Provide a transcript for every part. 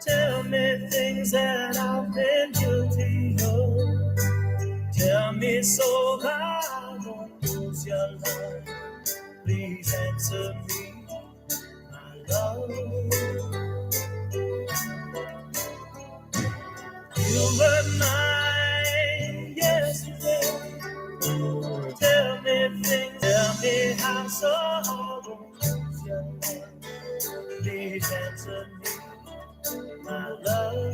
Tell me things that I've been guilty of. Tell me so I won't lose your love. Please answer me, my love. You were mine yesterday. Tell me things, tell me how so I won't lose your love. Please answer me, my love.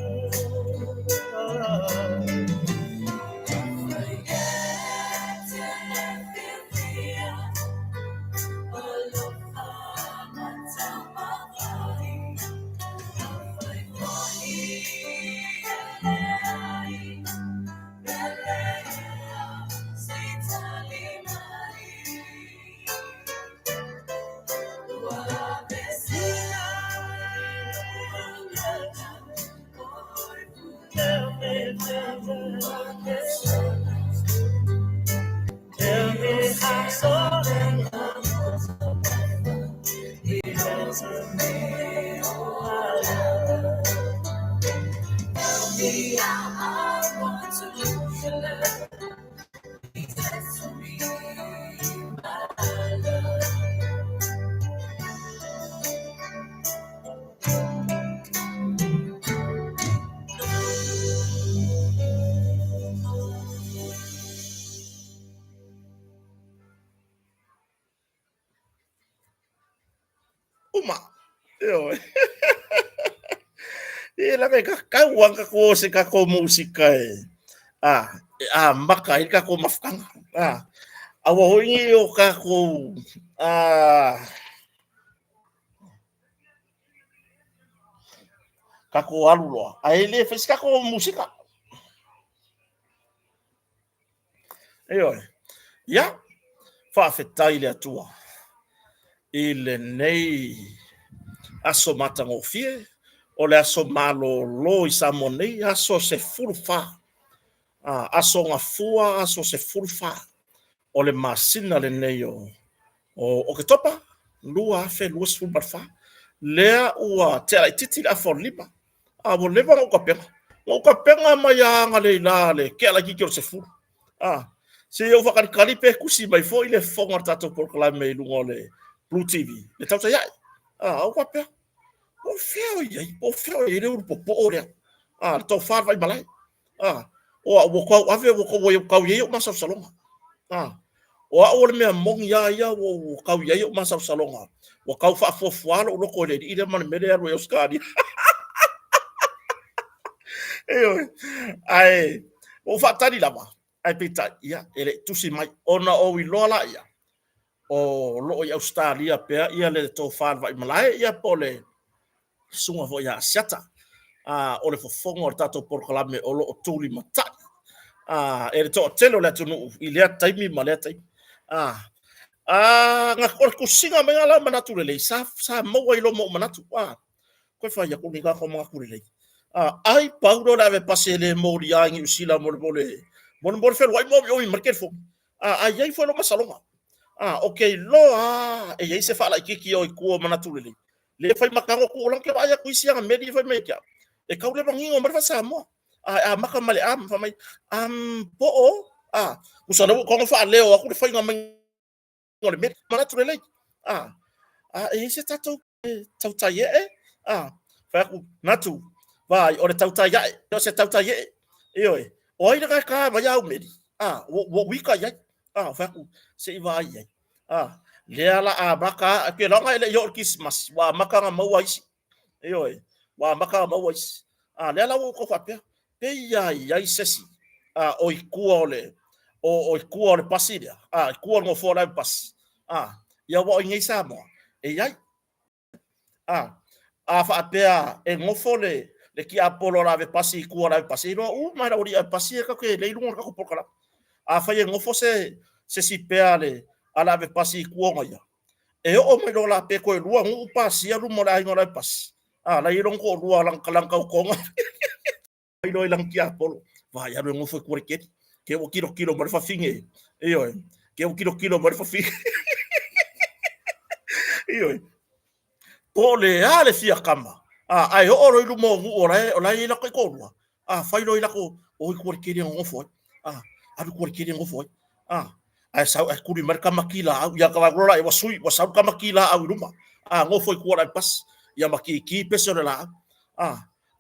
Tell me how so answer me, my love. Tell me how I want to lose your love. Please answer me, my love. Uma, eu. Ila kay kakawang kako si kako musika maka ika ko mafkang awahingi yo kako kako alulo ele fez kako musika eu ya fa fetai le atua ile nei aso matangofie o le aso malo lo i samonei aso se fulfa aso ngafua aso se fulfa o le masina le nei o ke topa lua fe lua fulfa lea ua te ai titi la forlipa mo leva o ka penga mai anga le la le ke ala ki se fu se eu fakari kali pe kusi mai fo ile fonga tato por kala me lungo le Blue TV le tauta ya o ka pe o feo i reu popo ore to far vai balai o ko ave o ko o ka ye o masa salonga o a ole mea mongi ia o kau ia o masa salonga o kau fa fofualo o loko le ile man mele aro euskadi ai o fa tani lava ai pita ia ele tusi mai ona o wi lola ia o lo i Australia pe ia le to fa vai malai ia pole sunga vo ia siata o le fofongo o tato porkalame o lo o tuli mata e le to telo le tunu i le taimi ma le tai nga ko singa me ala manatu le sa mo i lo mo manatu ko fa ia ko ni ga ko ma ku le ai paulo la ve passer le mo ri ai usila mo le fel wai mo i market fo ai ai foi lo masalonga okay lo e ia se fa la kiki o ku manatu le fai makango ku lang ke aya ku sia me di fai me kia e kau le bangingo mar fa sa mo maka male fa mai po o usana ko fa leo aku le fai ngam ngol met manatu le e se tatu tau tai fa ku natu vai o le tau tai o se tau tai oi oi le ka ma ya me wo wi ka ya fa ku se vai le ala maka ke longa le yo Christmas wa maka nga mau isi oi wa maka mau isi le ala ko fa pe ia sesi o ikuole o ikuole pasiria ikuole mo fora pas ia wo ngai sa mo e ia fa pe e ngofole le ki apolo la ve pasi ikuole pasi no mai ori pasi ka ke le lungo ka ko pokala fa ye ngofo se si pe ale ala ve pasi ikuonga ia e o mai do la pe ko lua ngu pasi alu mo la ngora pasi la irong ko lua lang kalang kau konga ilo ilang ki apolo vai aro ngofo ko ke o kilo mar fa finge ke o kilo mar fa finge pole ale fia kama ai o ro mo ora ila ko lua fai lo ila ko o ko ke ngofo alu ko ke ngofo ai sau ai kuri marka makila ya ka rola e wasui wasau ka makila au ruma ngofo ko ora pas ya maki ki pesona la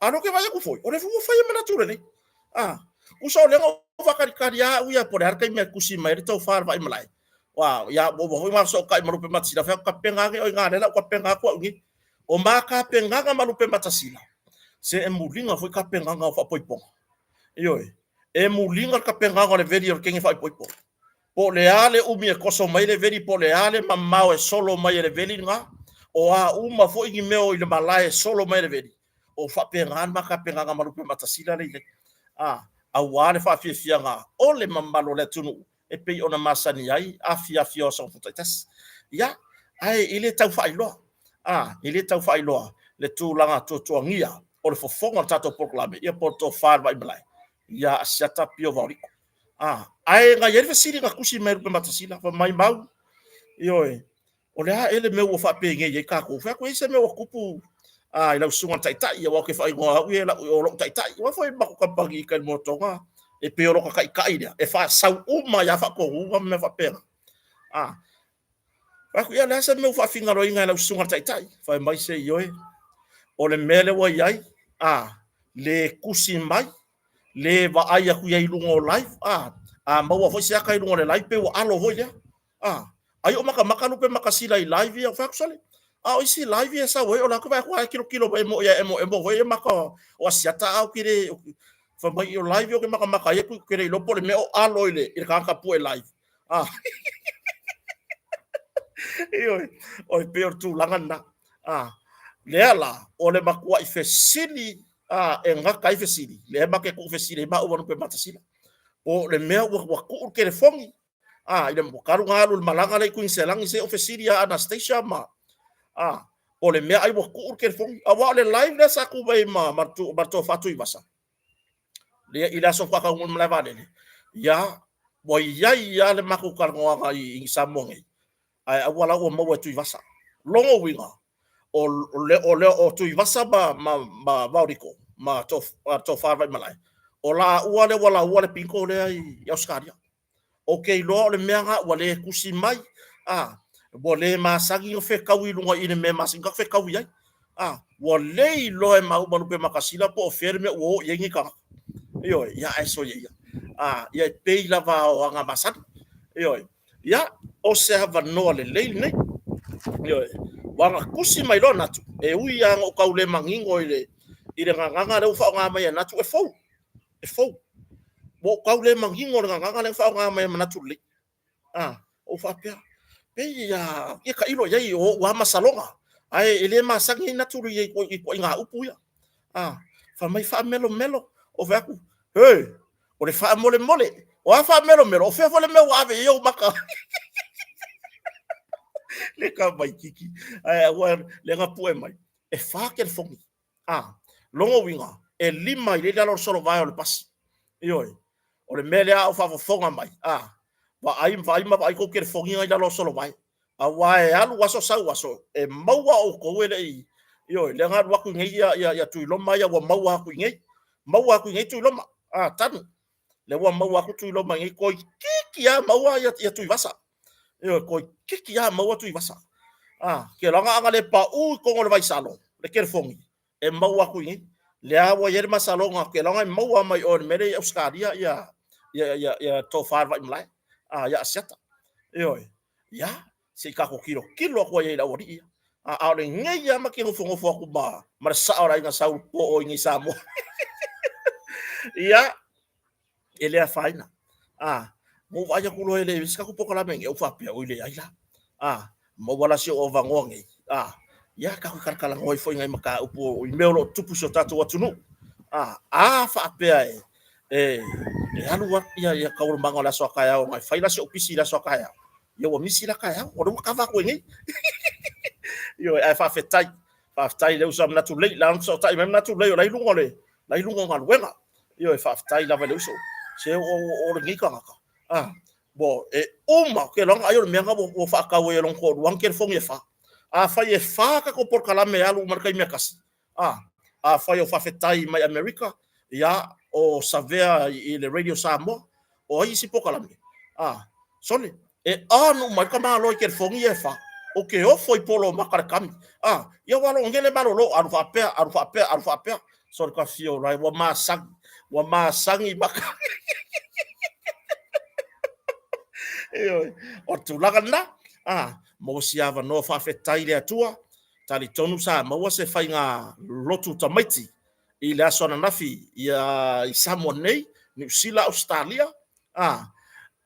ano ke vai ku foi ore fu fai mana tu le uso le ngo vakari uya por arka me kusi mai to far vai malai ya bo ma so kai marupe matsila fa ka penga o ngare la ka penga ko ngi o ma ka penga ga marupe matsila se e mulinga foi ka penga ga fa poipo e mulinga ka penga ga le vedi o kengi fa poipo po le ale umi e koso mai le vedi po le ale mamao e solo mai le vedi nga o uma foi ngi meo i le malai solo mai le vedi o fa penga ma ka penga ga marupe matsila le awale fa fia nga ole mamalo le tunu e pe ona masani ai afia o so futaitas ya ai ile tau fa ilo ile tau fa ilo le tu langa tu ngia o le fofonga tato proclame ia porto far vai blai ya sata pio vauri ai nga yeri siri nga kusi mer pe matasila fa mai mau ole ele meu fa pe nge ye Kakou fa ko ise meu kupu ila sunga tai ia wa ke fa ngo u ela o lo tai wa foi ba ko pagi kan motonga e pe ro ka kai dia e fa sau uma ya fa ko u me fa pena fa ku ia la se meu fa finga ro inga ila sunga tai fa mai se o le mele wa yai le kusi mai le va ai ku ia lungo live ma wa foi se kai lungo le live pe wa alo ho ya ai o maka no pe makasila i live ya fa ku sale o isi live esa we ola ko vai kilo mo we maka o siata au kire fa mai o live o ke maka ye ku kire lo pole me o aloile i ka pu e live o pe tu langana le ala o le makua i fesili e ngaka i fesili le make ku fesili ba o no pe matasila o le me o ku kire fongi ile mo karu ngalu malanga le ku inselang se o fesili Anastasia ma o le mea ai wa ku ke fong awa le live le sa ku bai ma marto fatu i basa le ila so ka ngul mla va le ya bo ya le maku kar ngo i samonge ai awa la o mo tu i basa longo winga o tu i basa ba ma vauriko ma to fa vai malai o la wala pinko le ai australia okay lo le mea nga wale kusi mai Bole masangi o fe kawi lunga ine me masinga fe kawi ai wole lo e mau malu pe makasila po ferme o yengi ka ya eso ya ya pe la va o nga masan ia o se ava no le nei yo wanga kusi mai lo natu e ui anga o kaule mangingo ile nganga le fa nga mai natu e fou mo kaule mangingo le nganga le fa nga mai natu le o fa pe ia ka ilo yai o wa masalonga ai ele masangi natu ye ko nga upu ya fa mai fa melo o vaku hey o le fa mole o fa melo o fe fole me wa ve yo maka le ka mai kiki ai agora le nga pue mai e fa ke fongi longo winga e lima ile dalo solo vai o le pasi ioi o le mele a o fa fonga mai wa ai ma ko ke fongi ai dalo solo vai a wae alu waso sau waso e maua o ko ele ioi le nga wa ku ngai ya tu lo mai wa maua ku ngai tu lo tanu le wa maua ku tu lo mai ko kiki ya maua ya tu vasa yo ko kiki ya maua tu vasa ke langa anga le pa u ko ngol vai salo le ke fongi e maua ku ngai le awa yer masalonga ke langa maua mai on mere australia ya to far vai mai ya seta yo ya se ka ko kilo ko ye la wori le ngai ya ma ke fongo fo ku ba mar sa ora nga sa po o ngi samo ya ele a faina mo vai ku lo ele ska ku pokola menge o fa pia o ile ai la mo wala si o vangongi ya ka ku kala ngoi foi ngai maka upo o imelo tupu so tatu watunu fa pia e alu wa ya ka ur mangola so ka ya o ngai faila si opisi la so ka ya yo o misi la ka ya o ka va ko ngai yo fa fetai le usam na tu le la so tai mem na tu le la lungo ngal wenga yo fa fetai la vale uso se o ngi ka bo uma ke long ayo me nga bo fa ka we long ko wan ke fong ye fa fa ye fa ka ko por kala me alu mar kai me kas fa yo fa fetai mai america ya o savea le radio samo o isi po kala me sole no mar ka ma lo ke fong ye fa o ke o foi polo makar kam ya walo ngele malo lo aru fa pe so ka fio rai wa ma sang i baka o tu lagana mo siava no fa fetai le atua tali tonu sa mo se fainga lotu tamaiti i le aso na nafi i Samoa nei New Zealand Australia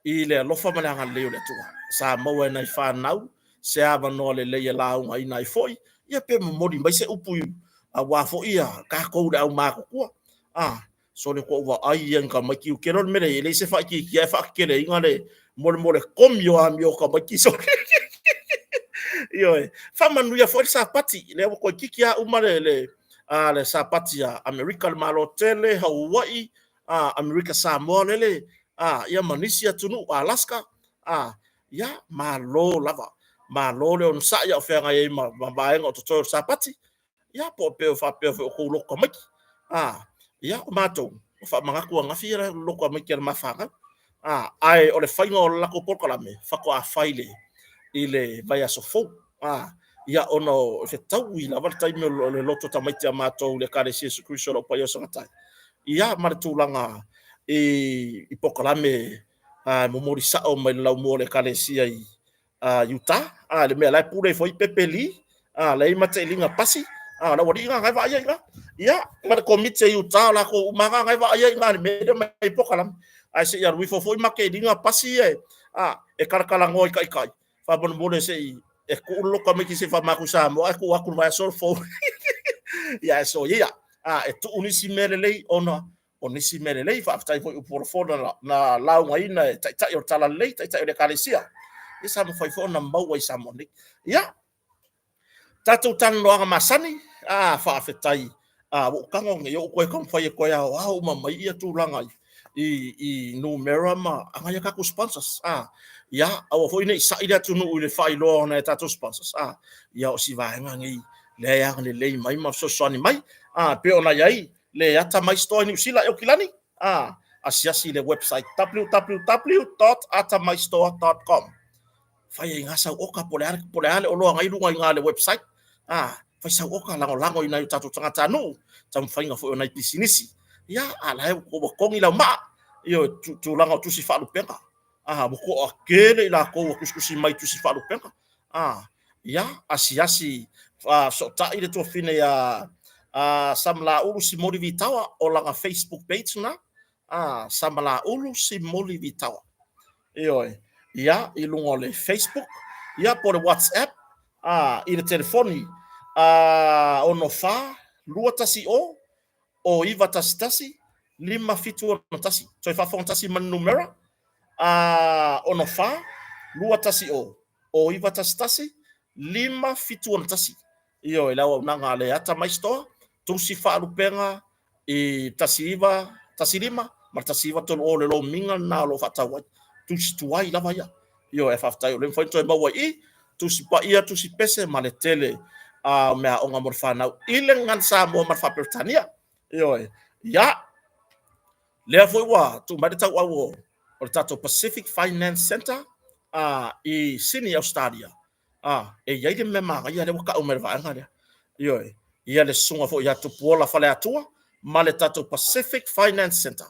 i le lofa malanga leo le atua sa mo na fa nau se ava no le le la un ai nai foi ia pe mo modi mai se upu a wa fo ia ka ko da ma ko so le ko wa ai en ka mai ki ke ron mere le se fa ki fa ke le ingale mole komio a mio ka maki so yo fa manu ya força pati le ko kikia umare le sapati ya America malo tele Hawaii America Samoa le ya Malaysia tunu Alaska ya malo lava malo le on sa ya fe nga ye ma ba ngo to sapati ya po pe fa ko lo ko maki ya mato fa manga ko nga fira lo ko maki ma fa ai o le fainga o la ko por me fa ko a faile ile vai a sofo ia ono fe tau i la varta i le loto tamaiti a matou le kare si Jesu Kristo lo pa yo sangatai ia martulanga i pokalame mo morisa o mai lau mo le kare si ai Utah le me lai pure foi pepeli le mate linga pasi la wadi nga ngai va ia mar komite Utah la ko manga ngai va ia nga me de mai pokalame ai se ia wifo foi make linga pasi e karkala ngoi kai fa bon bone se e ku lo ka me ki se fa makusa mo e ku aku va so fo ya so ia e tu unisi merelei ona onisi merelei fa tai foi por fo na la ngai na tai o tala lei tai le kalesia isa mo foi fo na mau wai samoni ia tatu tan lo nga masani fa fetai wo kango nge yo ko kom foi ko ya wa mai ia tu langai i numera ma anga ya Kakou sponsors ya au foi nei sa ida tu no le fai lo na tatu sponsors ya o si va ngi le ya le mai ma so so ni mai pe ona yai le ata mai store ni usila yo kilani asiasi le website www.atamaistore.com fai nga sa o ka pole o lo ngai lunga nga le website fai sa o ka lango ina tatu tanga no tam fai nga foi ona pisinisi ya ala ko kongi la ma yo tu langa tu si falu penga buko akele ila ko kuskusi mai tu si falu penga ya asi so ta ile to fine ya samla ulu si moli vitawa o langa Facebook page na samla ulu si moli vitawa io ya ilungo le Facebook ya por WhatsApp ile telefoni ono fa lua tasi o iva tasi lima fitu tasi so fa tasi man numera ono fa lua tasi o iva tasi lima fitu tasi io e lawa unanga le ata mai sto tu si fa lupenga e tasi iva tasi lima ma tasi iva tolo o le lo minga na lo fatawa tu si tuai lava ia io e fa tai le foi to mawa I tu si pa ia tu si pese ma le tele mea onga morfana ile ngan sa mo ma fa pertania io ya le foi wa tu ma ta wa o tato Pacific Finance Center I Sydney Australia e ia de mema ia le ka o merva ngare io ia le sunga fo ia tu pola Faleo'o ma le tato Pacific Finance Center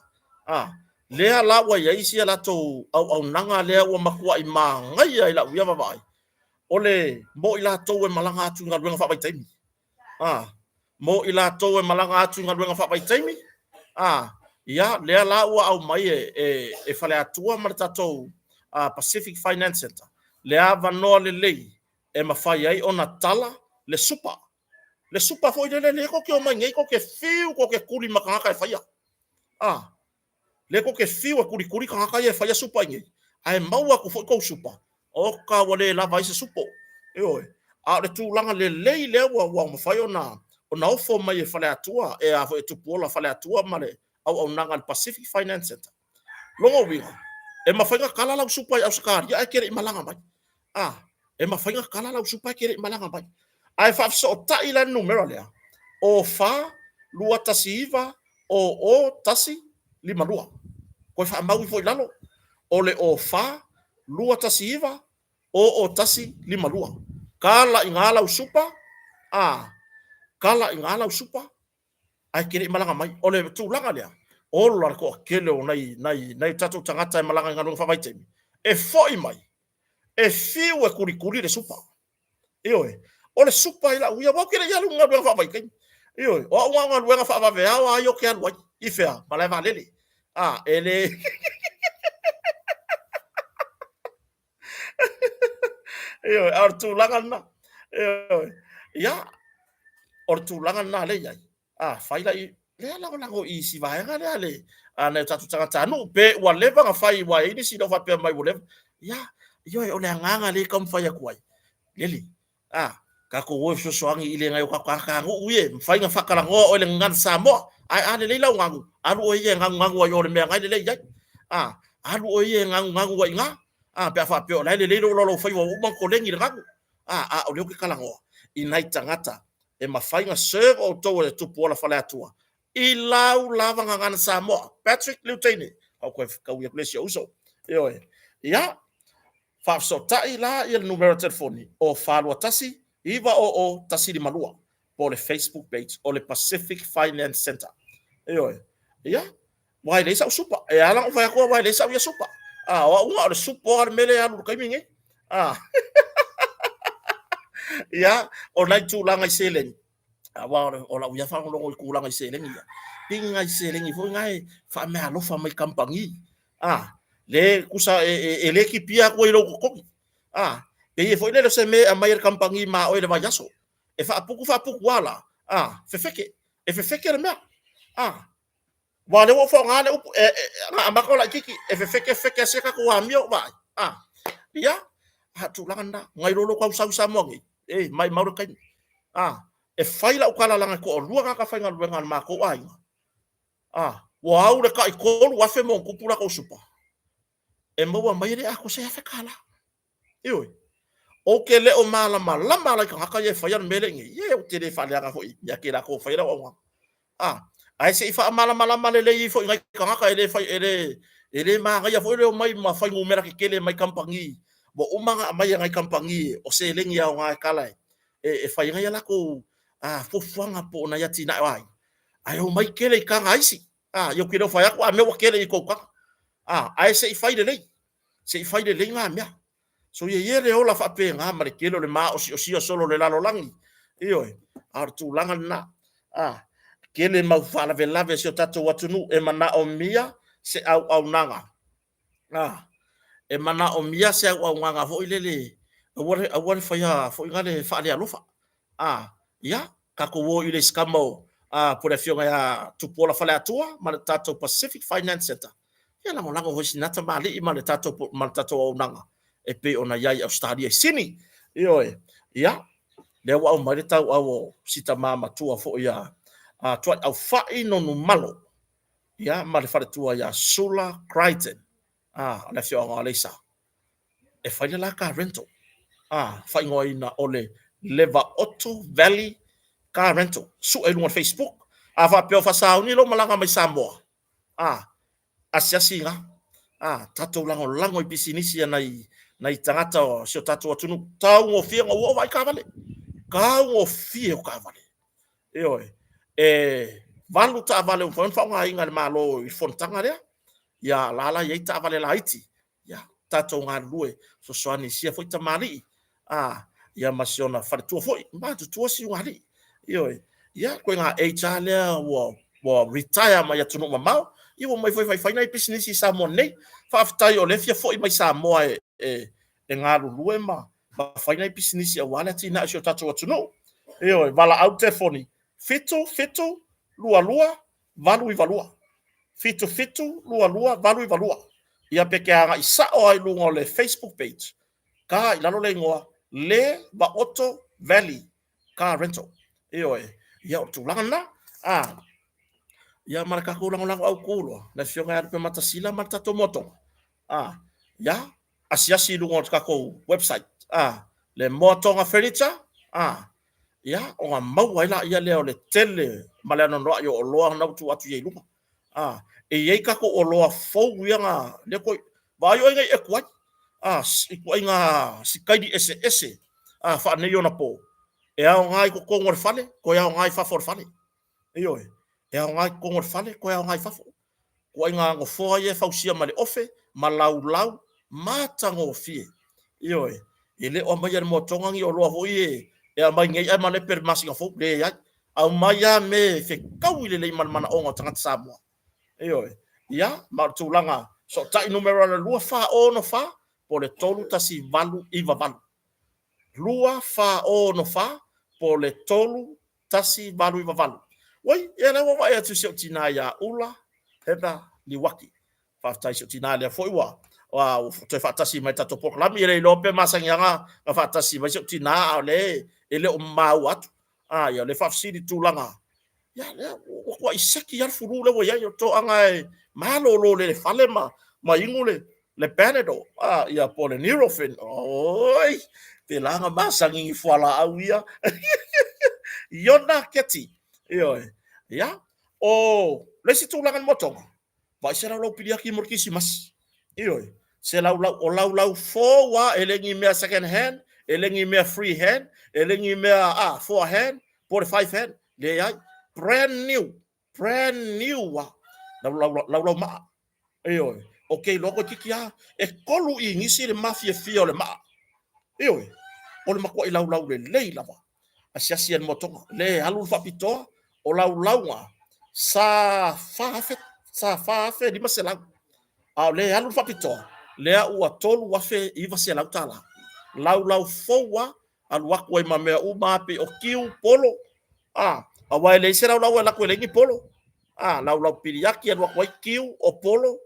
lea la wa ia isi la to au nanga lea wa makua I ma ngai ai la uia vai ole mo ila to e malanga atu nga luenga fa vai taimi mo ila to e malanga atu nga luenga fa vai taimi ia lea la wa au mai e Faleo'o ma le tato Pacific Finance Center lea va no le e mafai ai ona tala le supa foi le ko ke o mai ngai ko ke fiu ko ke kuli makanga e faia le ko ke fiu a kuri kanga e faia supa ngai ai maua ko foi ko supa o ka wale la vai se supo le tulanga le wa mafai ona ofo mai e Faleo'o e a foi tu pola Faleo'o male au nanga Pacific Finance Center longo winga e mafai kala la supa au skari ai kere malanga mai e mafai kala la supa kere malanga mai ai fa so ta ila numero lea o fa lua tasi iva o tasi lima lua ko fa mau foi lalo o le o fa lua tasi iva o tasi lima lua kala ingala usupa kala ingala usupa ai kere malanga mai o le tulanga lea o la ko kele o nai tatu tangata e malanga ngalo fa vai temi e foi mai e fiu e kuri le supa o le supa ila uia wa kere yalu nga fa vai kai o nga nga fa va ve awa yo ke alwa ifea mala va lele ele artu langana ya ortu langana le ya faila le la go isi va nga le ana tatu tanga no pe wa leva nga fai wa ini si do fa pe mai wo ya o le nganga le kam fa ya kwai lele Kakou wo so angi ile ngai ka ngu uye mfai nga fakala ngo o le ngan samo ai le la ngangu alu o ye ngangu wa yo le me ngai le ya alu o ye ngangu wa inga pe fa pe o le lo fai wo mo ko lengi ngangu o le ke kala ngo inai tangata e mafai nga serve o to le tu pola Faleo'o I lau lava ngan samo Patrick Lutene au ko ka uye plesi uso ya fa so ta ila il numero telefoni o falwa tasi iva o tasi di malua po le Facebook page o le Pacific Finance Center ya wai le sa supa e ala fa ko wai le sa ya supa wa unga le supa mele alu kai mingi ya o nai tu langa seleng wa o la uya fa lo ku langa seleng ya pinga seleng fo ngai fa me alo fa mai kampangi le kusa le ki pia ko ilo ko e foi le se me a mai kampangi ma o le vayaso e fa puku wala fefeke le me wa le wo fo ngale ma ko la kiki fefeke se ka ko amio ba ya tu langa ngai lo ko sa mo ngi mai mauro kai e faila o kala langa ko lua ka fa ngal ngal ma ko ai wa au le ka ko wa fe mo ku pura ko supa e mo wa mai le ako se fa kala o ke le o mala la ka ye fa yan mele ngi ye o te le fa le ka foi ya ke la ko fa ira wa ai se fa mala le fo ngai ka ele fa ele ma ga ya fo le mai ma fa ngu mera ke le mai kampangi bo o manga mai ngai kampangi o se le ngi ya nga kala e fa ngai la ko fo fuanga po na ya tina ai ai o mai ke le ka ngai si yo ke do fa ya ko me o ke le ko ka ai se fa le se fai le lenga mea so ye le ola fa pe nga ma le kelo le ma o si solo le lalo langi io ar tu langa na kele mau fa la velave se tato watunu e mana o mia se au nanga e mana o mia se au nganga fo ilele a wore fa ya fo ngale fa le alofa ya Kakou wo ile skamo por afionga ya tupola fale atua ma le tato Pacific Finance Center ya la molanga ho sinata mali ma le tato o nanga e pe ona yai Australia sini io ya le wa o mari tau au sita mama tua fo ya tua au fai no no malo ya ma le fale tua ya Sula Crichton le fionga le sa e fai la ka rental fai ngoi na ole Leva Otto Valley car rental su e lunga Facebook va pe fa sa ni lo malanga mai Samoa asiasi nga tato lango i business ya nai tangata o sio tato tunu tau ngo fia ngo vai ka vale ka ngo fia ka vale valu ta vale un fa nga inga le malo i fontanga le ya lala ye ta vale la iti ya tato nga lue so soani sia foi ta mali ya masiona fa tu foi ma tu si wali ya ko nga HR wo retire ma ya tunu mamau iwo mai foi na business sa monei fa aftai o le fia foi mai sa moa e ngalu lue ma fa na business ya wala tina sio tato tunu vala out telefoni fitu lua valu i valua fitu lua valu i valua ia peke anga isa o ai lunga le Facebook page ka ilalo le ngoa le ba Otto Valley car rental ia o tulanga na ia maraka ko lango au kulo na fionga ya pe matasila matato moto ya asiasi lunga Kakou website le motonga furniture ya o mau ai la ia le tele malano no yo loa na tu atu ye lunga e ye Kakou o loa fo wianga le ko ba yo ngai e kwai ko inga sikaidi ese fa ne yo na po e a ngai ko ngor fale ko ya ngai fa for fale e a ngai ko ngor fale ko ya ngai fa ko inga ngo fo ye fa usia male ofe malau mata ngo fie ele o mai mo tonga ngi o loa ho ye e a mai ngai ai male per masi ngo fo le ya au mai ya me fe kau ile le mana o tanga Samoa ya ma tulanga so tai numero la lua fa o no fa po le tolu tasi valu iva valu lua fa o no fa po le tolu tasi valu iva valu wai e na wa ya tu se tina ya ula heba liwaki fa tai se tina le foi wa to fa tasi mai tato por la mi le lope masanga fa tasi mai se tina le ele o mau atu ya le fa sidi tulanga ya wa iseki ya furu le wa ya to anga malo lo le fale ma ingule le panado ya po le neurofen oi te langa masangi fala awia yona keti ya le situ langan motong va sera lo pidia ki morkisimas se lau fo wa elengi me second hand elengi me free hand elengi me four hand 45 hand le ya brand new wa lau ma okay loko kikia e kolu i ngisi le mafia fio le ma o le makwa i lau le leila wa asiasi en motonga le halu fa pito o lau sa fa di masela le halu fa pito le u atolu wa fe i va se lau tala lau fowa al wakwa i mamea u mapi o kiu polo awai le sera lau la ko le ngi polo lau piriaki al wakwa kiu o polo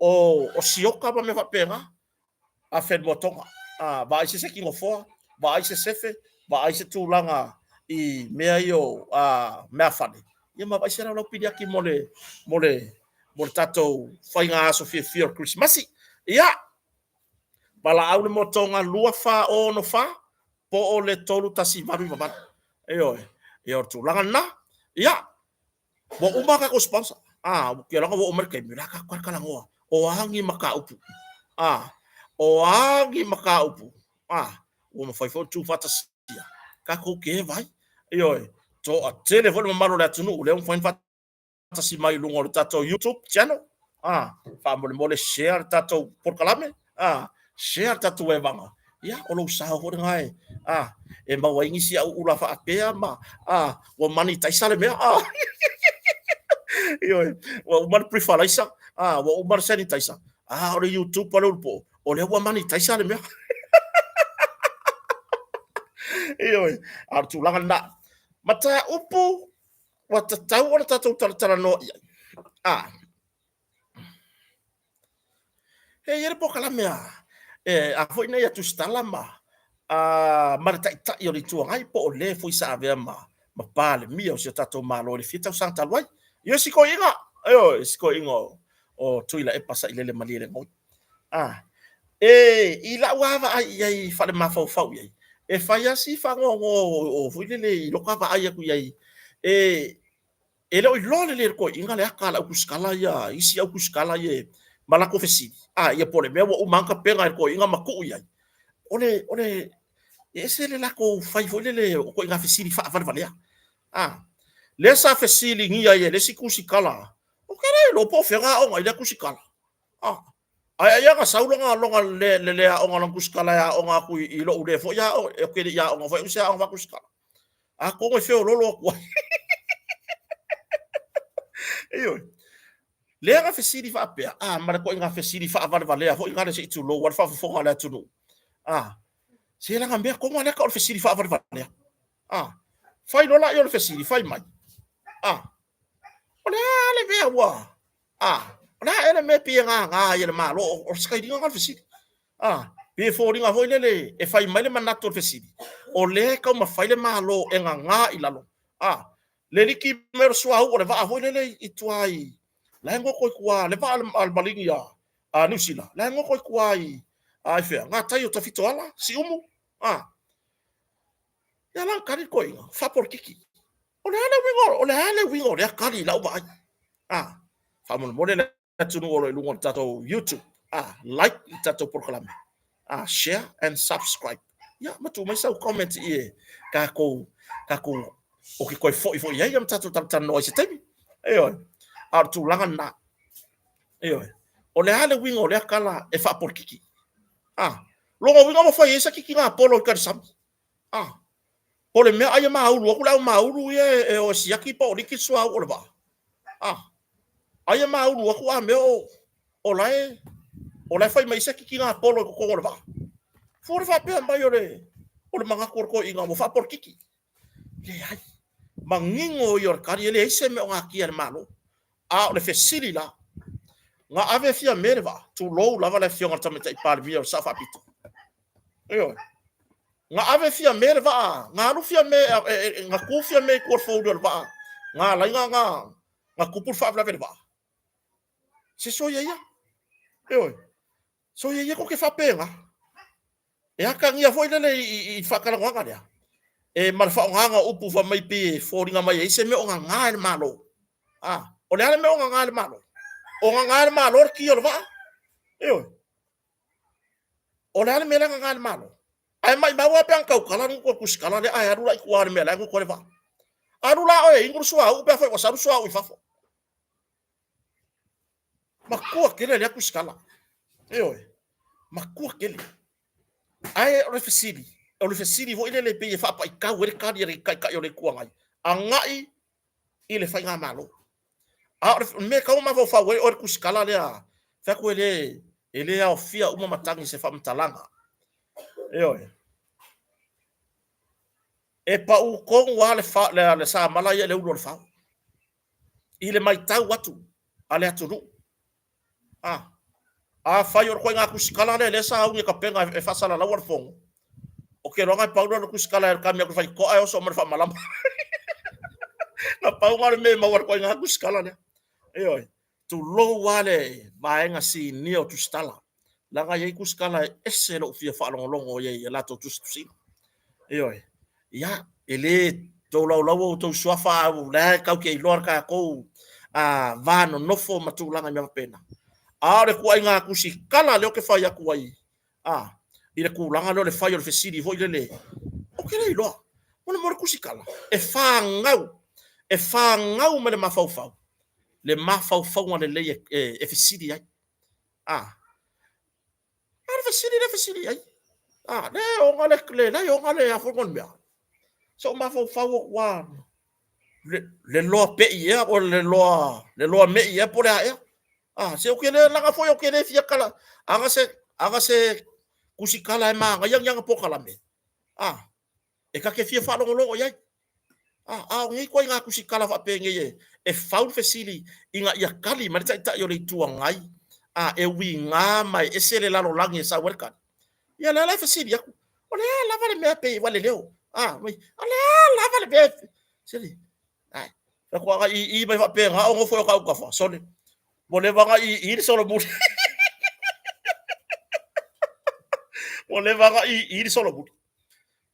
o sioka ba me fa pega a fed motonga ba ise se kingo fo ba ise sefe ba ise tulanga i mea yo mea fane ia ma ba ise lau piriaki mole tato fainga aso fia Christmasi ia bala au le motonga lua fa o no fa po o le tolu tasi varu i babana o tulanga na ia bo umaka ko sponsor ke langa bo umer ke mira ka kala ngoa o hangi maka upu o mo fai fo tu fatasia Kakou ke vai to a telefone malo le tunu le un fai fatasi mai lungo tato YouTube channel fa mo le share tato por kalame share tatu e vanga ia o lo sa ho ngai e ma wa ingisi au ula fa apea ma wa mani taisa le mea io wa man prefer laisa wa umar sanitizer o le YouTube pa lo po o le wa mani taisa le mea io tu langa na mata upu wa tatau o tatu tara no he yere po kala mea a foi nei atu stalama marata ita yo le tua ngai po le foi sa ave ma pale mia o se tato malo le fita santa luai yo siko inga siko ingo o tuila e pasa ile le mali le mo i la wava ai fa le mafau fau ai e fai asi fa ngo o foi le lo ka va ai ku ai e lo le ko inga le akala ku skala ya isi au ku skala ye malako fesi ia pole me o manka penga ko inga maku ia ole ese le lako fai foi le ko inga fesi fa fa valia le sa fesi ngia ia le sikusi kala o kare lo po fera o ngai le kusikala ai nga saulo nga longa le o nga kusikala ya o nga ku i lo ure fo ya o ke ya o nga fo usa o nga kusikala ko ngai fe lo ko iyo le nga fesiri fa pe mara ko nga fesiri fa va vale fo nga se tu lo wa fa fo nga la tu no se la ngambia ko nga ka fesiri fa va vale fai no la yo fesiri fai mai ole le ve wa ona ele me pi nga ye ma lo o skai dinga nga fesiri pe fo dinga fo le e fai mai le manato fesiri o le ka ma fai le ma lo e nga i la lo le liki mer so au o le va fo le i tuai la ngo ko kwa le va al balingi ya nusila la ngo ko kwa ai fe nga tai o tafito ala si umu ya la kari ko inga fa por kiki o le ale wingo le kari la ba fa mo le tunu o le lungo tato YouTube like tato program share and subscribe ya matu mai sa comment Kakou o ki ko fo ya yam tato tan no se temi tu langa na o le ale wingo le kala e fa por kiki longo wingo mo fa yesa kiki nga polo kar sam o le me ai ma ulu ko la ma ulu e o siaki po liki swa o le ba ai ma ulu ko a me o lai fa mai sa kiki nga polo ko o le ba for fa pe ba yo le o le manga ko inga mo fa por kiki le ai mangingo yo kari le ise me o nga ki al malo o le fesili la nga ave fia merva tu lo lava le fia ngata meta ipar via sa fa pito nga ave fia merva nga lu fia me nga ku fia me ko fo do va nga la nga ku por fa la verba se so ya so ya ko ke fa pena e aka ngia foi le i fa kala nga ya mar fa nga upu fa mai pe fo ringa mai ise me o nga malo o le ale me o nga malo o nga malo ki o va o le me la nga malo ai mai ba wa pe an kau kala ko kuskala le ai aru la ku ar me la ko le va aru la o ingru sua u pe fa saru sua u fa fo ma ko ke le kuskala ma ko ke le ai o le fesiri vo ile le pe fa pa ka we ka di ka yo le ku ngai angai ile fa nga malo me ka uma vo fa we o kuskala le fa ko ele a fia uma matangi se fa mtalanga e pa u ko wa le fa le sa mala ye le u fa ile mai tau watu ale atu nu fa yo ko nga kuskala le sa u ka penga e fa sala la war fong o ke ronga pa u ku skala ka mi ko fa ko ai so mer fa malam na pa u me ma war ko nga ku skala ne tu lo wale va nga si ni o tu stala la ga ye ku skala ese lo fia fa longo ye la to tu si ya ele to lo to swafa la ka ke lor ka ko va no fo matu la nga pena le ku nga ku skala le o ke fa ya ku ai ile ku langa lo le fa yo le fesidi vo ile o ke le lo mo mo ku skala e fa ngau me le mafau le mafau le e fesidi ai Ar fasili ai. Le o ngale o ngale a fo mea. So ma fo wa le loa pe ia o le loa me ia por ia. Se o kele langa foi o kele fia kala. Aga se kusikala e manga yang po kala me. E ka ke fia fa longo ia. Ngi ko nga kusikala fa pe ngi e faul fasili inga ia kali ma ta yo le tuangai. E wi nga mai e sele lalo langi sa werkan. Ia la fasili aku. Ole la vale me pe wale leo. Mai. Ole la vale be. Sili. Fa ko ga I mai fa pe nga o fo ka fa. Sole. Mole vanga I solo mu. Mole vanga I solo mu.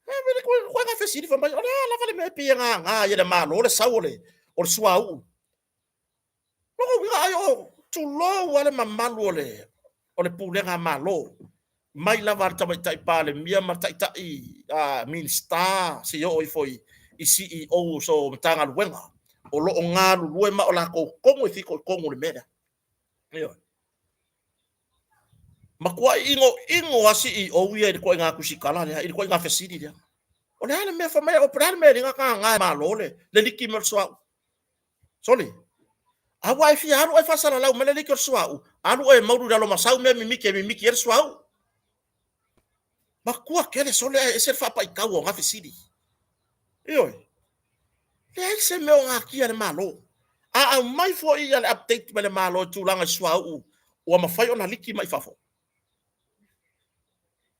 Mele ko nga fasili fa mai. Ole la vale me pe nga ia de malo le saule. O suau. No wi ayo tu lo wale mamalu ole pulenga malo. Mai la varta mai tai pale mia marta tai minsta se yo foi I CEO so tanga luenga o lo nga lue ma ola ko como e fiko como le mera yo ma kwa ingo a CEO ia ko nga kusikala le ko nga fesidi dia o le me fa me o pral me nga nga malo le liki mer soli a wa fi alu e fa sala la me le liki so alu e maudu dalo masau me mimiki er so ma kua kele sole e se fa pa I kau nga fesidi yo le se me o nga kia le malo mai fo ia le update me le malo tu langa swau o ma fai ona liki mai fafo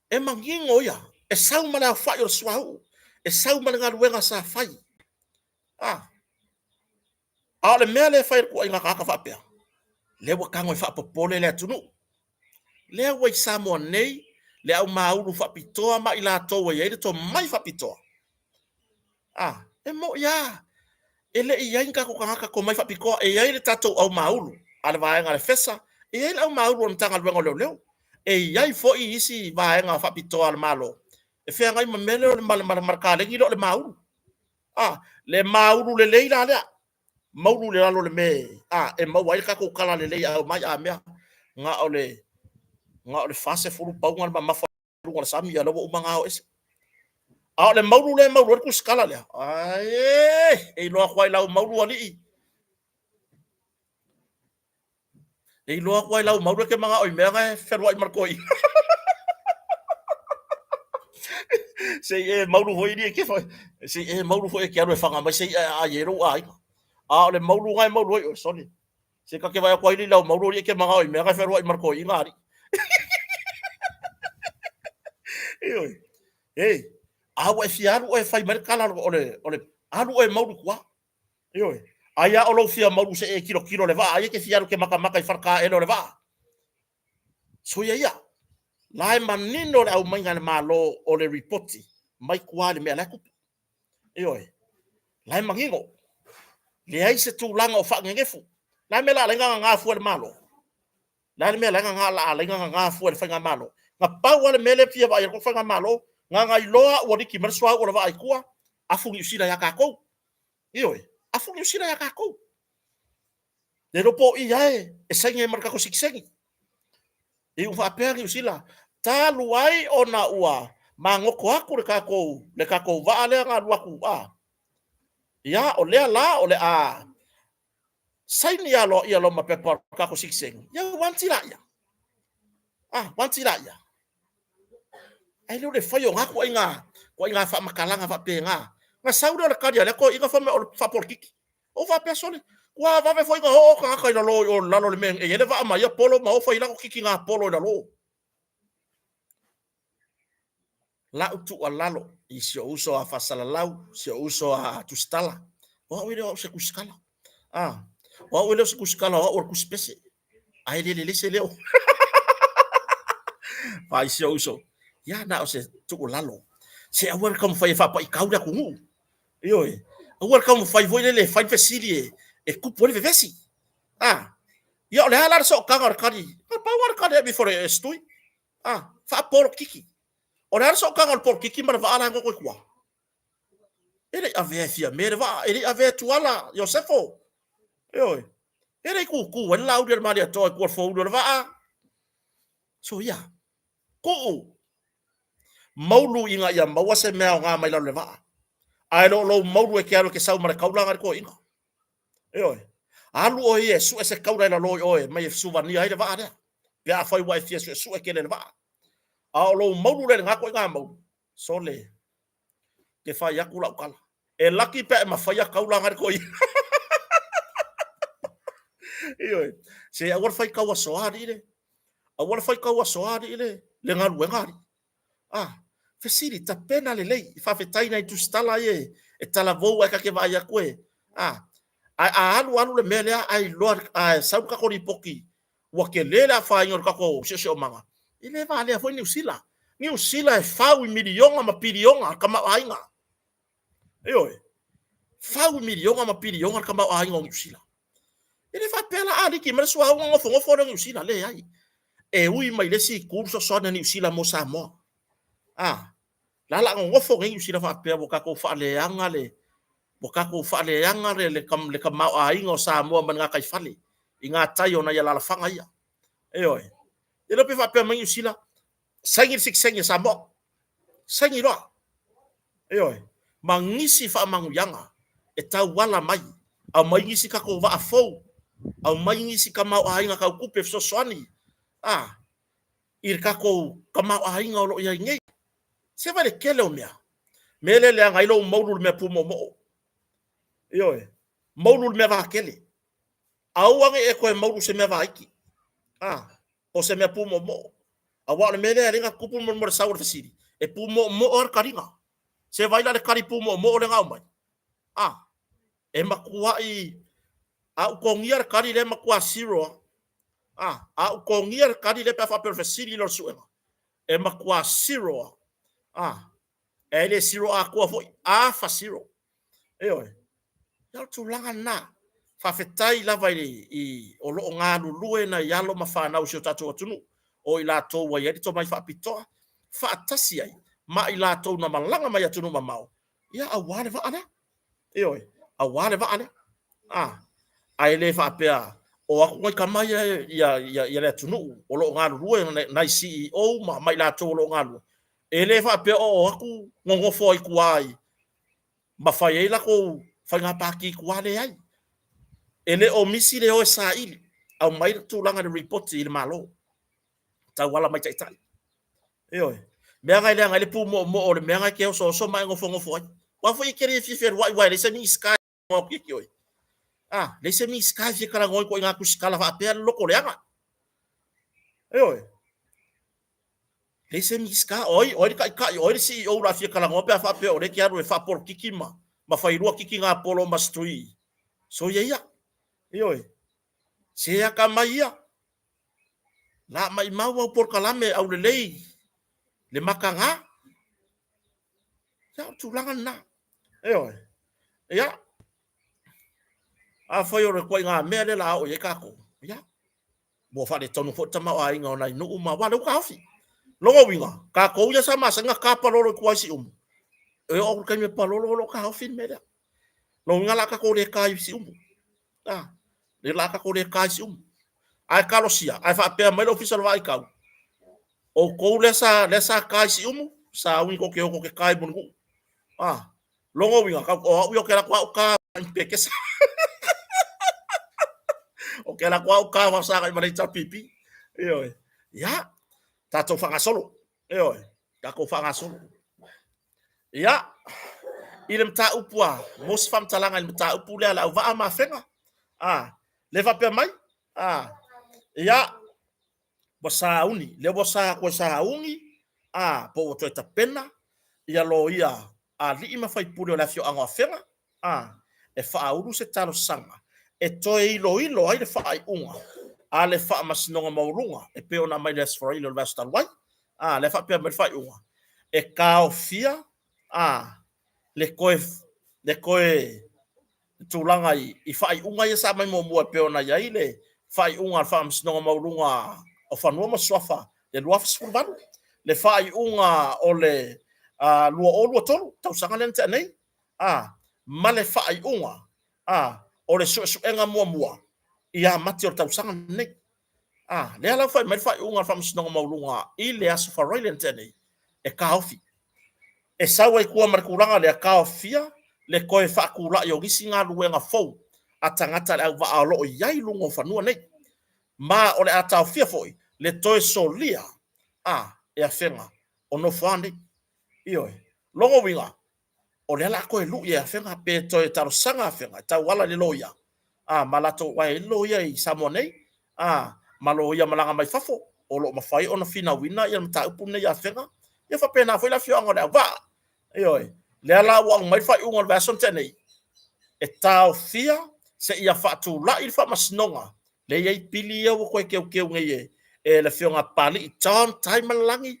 e mangingo ia e sau ma la fai o swau e sau ma nga luenga sa fai le me le fai ko inga ka fa pe le wa kango fa popole le tunu le wa sa mo nei le au maulu fa pitoa ma ila to e to mai fa pitoa e mo ia ele ia inga ko kanga ko mai fa piko e ia le tato au maulu ale vai nga le fesa e ele au maulu on tanga luenga leo e ia fo isi vai nga fa pitoa al malo e fe nga mamele o mal marka le ngilo le maulu le maulu le leila le maulu le lalo le me e mau ai ka ko kala le leia mai a mea nga ole fase fulu pau nga ma fa lu sami ya lo manga o ese le maulu ku skala le e lo kwai lau maulu ali e lo kwai lau maulu ke manga o mea ferwa I markoi se maulu foi ni ke foi se maulu foi ke aro fanga mai se a yero ai le maulu ngai maulu o soni se ka ke vai kwai ni lau maulu ni ke manga o mea ferwa I markoi ngari awa e fiaru e fai merkala ole alu e maulu kwa aya o lo fia maulu se e kilo le va ai ke fiaru ke maka I farka e le va so ia lai manino le au mainga le malo o le reporti mai kwa le me la ku lai mangingo le ai se tu langa o fa ngefu lai me la nga fu le malo lai me la nga fu le fa nga malo nga pa wale mele fia ba ko fa nga malo nga iloa o diki mer swa o le va ai kwa afu ni usira ya Kakou afu ni usira ya Kakou le ropo ia e sange marka ko siksengi e u fa pe usila ta luai ona ua mangoko aku le Kakou va ale nga luaku ia o le la o le saini ia lo ma pe por ka ko siksengi ia wantila ia wantila ia ai le fai o ngako inga fa makalanga fa pe nga saudo le kadia le ko inga fa me fa por kiki o fa persone wa va me foi nga ho ka lo o lalo le men e le va ma ia polo ma o fa ila ko kiki nga polo da lo la utu alalo I sio uso a fasala lau sio uso a tustala o we do se kuskala o we do se kuskala o kuspese ai le se leo fa sio uso ya na o se tu lalo se a welcome fa pa I kauda ku a welcome fa voi le fa fesili e kupo le vesi ia le ala so kanga kadi pa war kadi before estui fa por kiki o le so kanga por kiki ma va ala ko kwa ele ave fia me va ele ave tuala Josefo ele ku wala u der malia to ko fo u va so ia Ko maulu inga ia maua se mea ngā mai lau le vaa. Ai lo maulu e ke alo ke sau mara kaulanga ko inga. Oi. Alu o ie su e se kaula la loi oe mai e suvani ai le vaa dea. Pe a fai wai fia su e ke le vaa. A lo maulu le ngā ko inga maulu. So le. Ke fai aku lau kala. E laki pe e mawhai a kaulanga ko inga. Oi. Se awar fai kaua soari le. Awar fai kaua soari le. Le ngaru e ngari. Ah. Fesiri ta pena le lei. Fa fetai na tu stala ye. E tala vou e ka ke vai a koe. Ah. A alu le mele ai lor a sau ka kori poki. Wa ke lela fa ngor ka ko se manga. Ile va le foi New Zealand. New Zealand e fau milionga ma pilionga ka ma ainga. Oi. Fau milionga ma pilionga ka ma ainga New Zealand. Ile fa pela ali ki merso a ngo fo New Zealand le ai. E ui mai le si kurso so na New Zealand mo Samoa. Ah. La ngo fo New Zealand fa pe ka ko fa le anga le. Kakou fale anga le kam a ingo Samoa man nga kai fale. Inga tai ona ya la fanga ia. Oi. Ele pe fa pe New Zealand. Sangi sik sangi Samoa. Sangi lo. Oi. Mangisi fa mangu yanga. E tau wala mai. Au mai ngisi ka ko va fo. Au mai ngisi ka mau a inga ka kupe so soani. Ah. Ir ka ko ka mau a inga lo ia ngai. Se vale kele o mea. Mele le anga ilo maulu me pu mo. Oi. Maulu me va kele. Au ange e koe maulu se me va iki. Ah. O se me pu mo. Awa le mele ringa kupu mo saur fasiri. E pu mo or karinga. Se vai la le kari pu mo le ngau mai. Ah. E makua i au kongia kari le makua zero. Ah. Au kongia kari le pa fa per fasiri lo suenga. E makua zero. Ah. E le zero a kua foi. A fa zero. Oi. Yau tu langa na. Fa fetai lava i o lo ngā lulue na yalo ma whanau si o tatou atunu. O i lātou wa ieri to mai whapitoa. Whaatasi ai. Ma i lātou na malanga mai atunu ma mau. Ia a wale wa ana. Oi. A wale wa ana. Ah. Ai le whapea. O aku ngai kamai ia le atunu. O lo ngā lulue na i CEO ma mai lātou o lo ngā lulue. E le whapea o aku ngongofo i kuai. Ma whai e lako whai ngā pāki kuale ai. Ele o misi le o sa ili. Au mai tu langa de report i le malo. Tau wala mai tai. Oi. Mea ngai le pu mo o le mea ngai ke o so mai ngofo ai. Wa foi kere fifer wai le se mi sky mo kiki oi. Ah, le se mi sky fi kala ngoi ko nga ku skala fa pe loko le anga. Oi. Le se mi sky oi ka si o la fi kala ngoi pe fa pe o le ki aru e fa por kiki ma. Ma fa irua kiki nga polo mastui. So ya. Oi. Se aka mai ia. La mai mau por kalame au le lei. Le makanga. Ya tu langa na. Oi. Ya. A foi o ko nga me le la o ye Kakou. Ya. Mo fa le tonu fo tama o ai nga na no uma wa le ka afi. Longo winga. Kakou ya sama sanga ka palolo ko si E o ka me palolo lo ka afi me le. Lo nga la Kakou le ka si Ah. Le la Kakou le ka si Ai kalosia, ai fa pe mai official vai kau. O ko lesa kai si sa ui ko ke kai bungu. Ah, longo winga ka o yo ke la kwa ka pe ke sa. O ke la kwa ka wa sa mai ta pipi. Yo. Ya, ta to fanga solo. Yo. Ta ko fanga solo. Ya. Ile mta upua, mos fam talanga ile mta upule ala va ma fenga. Ah, le va pe mai. Ah. Ya. Bosa uni, le bosa ko sa ungi, po to ta pena, ia lo ia, li ima fai pule la fio anga fenga, e fa uru se talo sanga, e to e ilo ai le fa ai unga, le fa masnonga maurunga, e pe ona mai les for ilo vasta wai, le fa pe me fai unga, e ka ofia, le koe tulanga i fai unga ia sa mai mo mua pe ona ia ile, fai unga fa masnonga maurunga, o fanua maswafa le lua fasfurvalu le fai unga o le lua tolu tau sanga lente nei ma le fai unga o le su enga mua ia mati o tau sanga nei le ala fai mai fai unga fam sino maulunga I le aso fa roilen tene e kaofi e sawa I kua markuranga le kaofia le koe fa kula yo gisi nga luenga fou atangata le va alo yai lungo fanua nei ma ole ata fia foi le toe solia e afenga ono fane io longo winga o le ala koe lu ia afenga pe toe taro sanga afenga ta wala le loia malato wai loia I samonei malo ia malanga mai fafo o lo mafai ona fina wina ia mta upu nei afenga ia fa pena foi la fio ngore va io le ala wa mai fai unga va son tenei e tau fia se ia fa tu la il fa masnonga le ia pili ia ko ke ngai e le fio nga pali ton time langi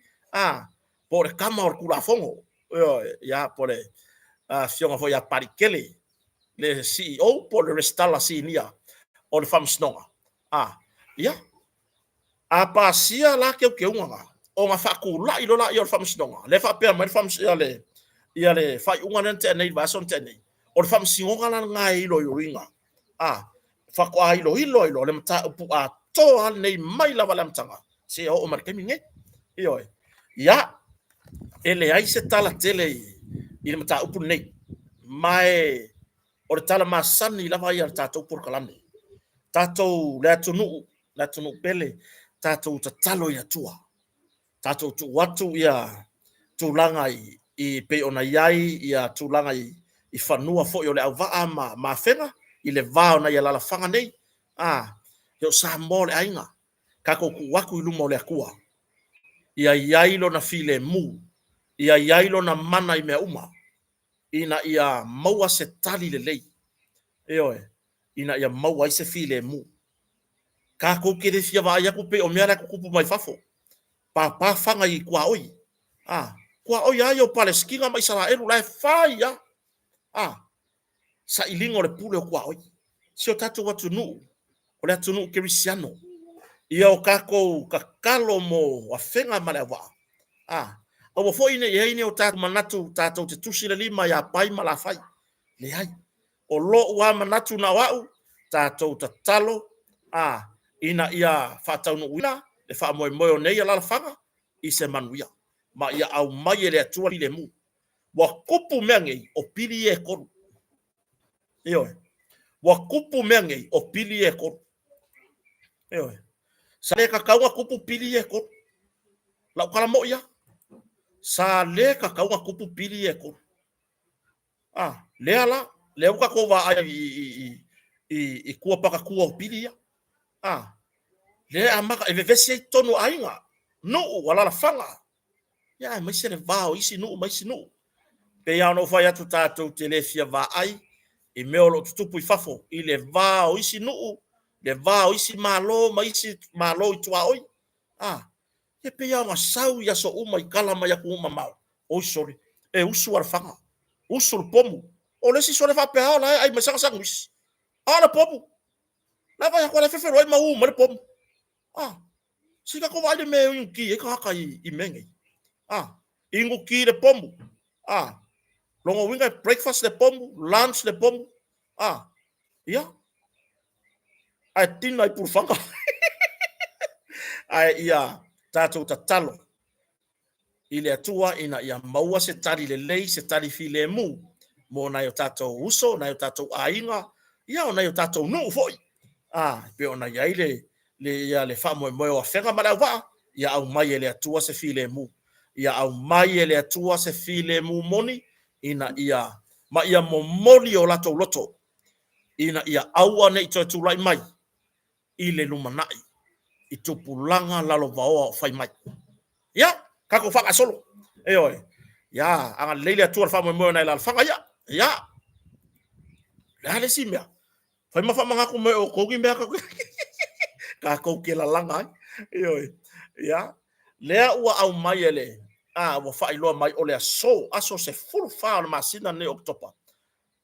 por kama or kula fongo ya por fio nga foi a parikele le CEO por le restala sinia o le fam snonga ya pasia la ke unga o nga fa kula ilo la yo fam snonga le fa pe mai fam ia le fa unga nente nei va son tenei o le fam singonga la ngai ilo yo ringa fa ko ilo le mta pu to al nei mai la valam tanga se o mar ke minge io ya ele ai se tala tele I mta upu nei mai o le tala masani la vai al tatou por kalame tatou le tunu pele tatou tatalo ia tua tatou tu watu ia tulanga I pe ona yai ia tulanga I fanua fo yo le ava ma fenga I le vao na ia la fanga nei yo sa mole ainga kako ku waku I lumo le akua ia yailo na file mu ia yailo na mana I me uma ina ia maua se tali le lei ina ia maua I se file mu kako ke de fia va ia ku pe o mea ku kupu mai fafo pa fanga I kwa oi kwa oi ayo palestina mai sala elu la faia sa ilingo le pule kwa oi sio tatu watu nu o le tunu Cristiano ia o kako kakalo mo wa fenga malewa o fo ine ye ine o tatu manatu tatu te tusi le lima ya pai mala fai le ai o lo wa manatu na wau tatu tatalo ina ia fatau no wina le fa mo nei la fanga I se manuia ma ia au mai le atua le mu wa kupu mengi o pili e koru wa kupu mengi o pili e koru sa le kakau a kupu pili e koru la kala mo ia sa le kakau a kupu pili e koru le ala le uka ko va I kua paka kua o pili ia le amaka e vevesi tonu ainga no wala la fanga ya mai se le vao isi no mai sino pe ya no fa ya tu tatou telefia va ai e meolo tutupu I fafo I le vao isi no le vao isi malo mai isi malo I tua oi e pe ya masau ya so uma I kala mai ku uma mau o sorry e usu ar fanga usu pomu o le si so le fa pe ala ai masanga sanguis ala pomu la va ya ko le fefe roi mau mo le pomu sika ko vale me un ki e ka I mengi ingu ki le pomu longo winga breakfast le pomu lunch le pomu ia ai tina I purfanga ai ia tatou tatalo I le atua ina ia maua se tali le lei se tali file mu mo na yo tatou uso na yo tatou ainga ia ona yo tatou nu foi pe ona ia le ia le fa mo o fenga mala va ia au mai le atua se file mu ia au mai le atua se file mu moni ina ia ma ia momoli o lato loto ina ia aua nei to tu lai mai I le lumanai I tupulanga lalo vaoa fai mai ya kako faka solo ya anga leile atua fa mo na la fanga ya la le simia fai ma fa manga ko me o ko gi me ka ko ke la langa ya lea ua au mai ele wa fa ilo mai ole aso se full fa ma sina ne oktopa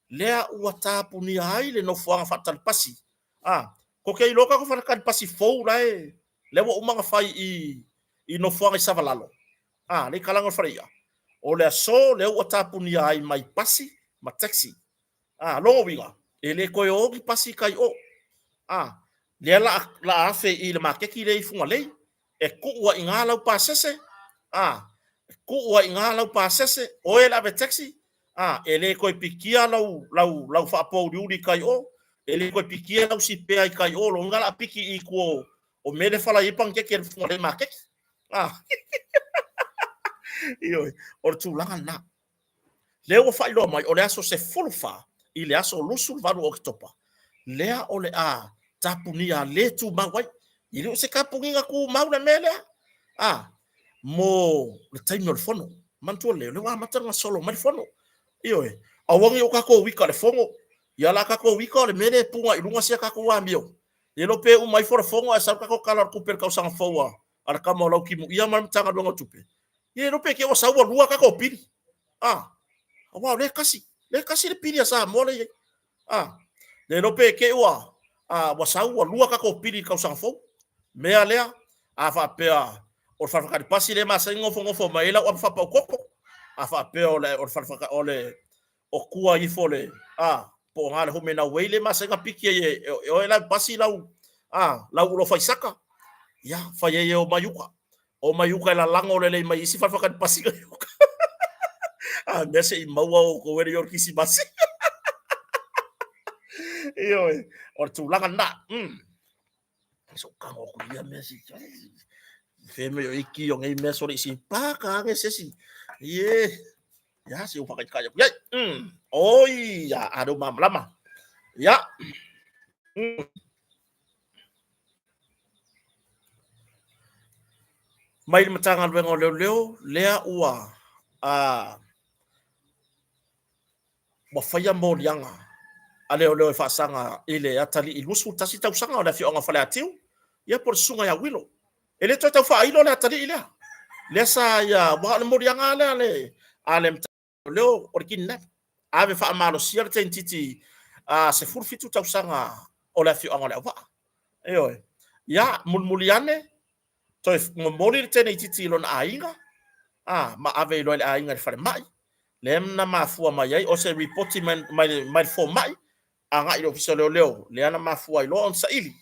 lea ua tapu ni ai le no fuanga fatal pasi ko ke ilo ka ko fa kan pasi fo lai le wa umanga fai I no fuanga savalalo le kalanga faria ole aso le ua tapu ni ai mai pasi ma taxi longo winga ele ko yo ki pasi kai o le la afe I le makeki le funga le e ku wa ingala pa sese ku wa ingala pa sese o e la ve taxi ele ko pikia lau fa po uri kai o ele ko pikia lau si pe ai kai o lo ngala piki I ko o mele fala I pang ke funga le makeki io o tu langa na le o fa lo mai o le aso se fulfa I le aso lusul valu o topa lea o le tapunia le tu mawai I le se kapunga ku mauna mele mo le taimi o le fono mantua le wa matanga solo mai fono io awangi o kako wika le fongo ia la kako wika o le mele punga I lunga sia kako wa mio le lo pe u mai for fongo a sa kako kala ku per kausanga fowa ala kama lau kimu ia man tanga longa tupe ia lo pe ke o sawa lua kako pili wa le kasi le pili sa mole le no pe ke wa wa sawa lua kako pili kausanga fowa mea lea fa pe o fa ka pasi le ma sai ngofo mai la o fa pa koko fa pe o le o fa o le o kua I fole po ngale ho mena wele ma sai ka piki o la pasi lau lau lo fa saka ya fa ye o mayuka la lango le mai isi fa ka pasi nese I maua o ko weri or kisi basi io o tu langa na so ka o ku ya mesi feme yo iki yo ngai meso le si pa ka nge sesi ye ya si upa ka ya oi ya ado mam lama ya mai matanga wengo leo lea ua wa faya mo lianga ale o leo fa sanga ile atali ilusu tasi tau sanga o la fi onga fale atiu ya por sunga ya wilo ele to tau fa ilo la tali ile le sa ya wa le mo lianga ale leo origina ave fa malo sia tentiti se furfitu tau sanga o la fi onga la wa ya mulmuliane to mo moli tene titi lon ainga ma ave lo ainga fa mai lem na mafua mai ai o se reporti mai fo mai anga ilo official leo le ana mafua ilo on saili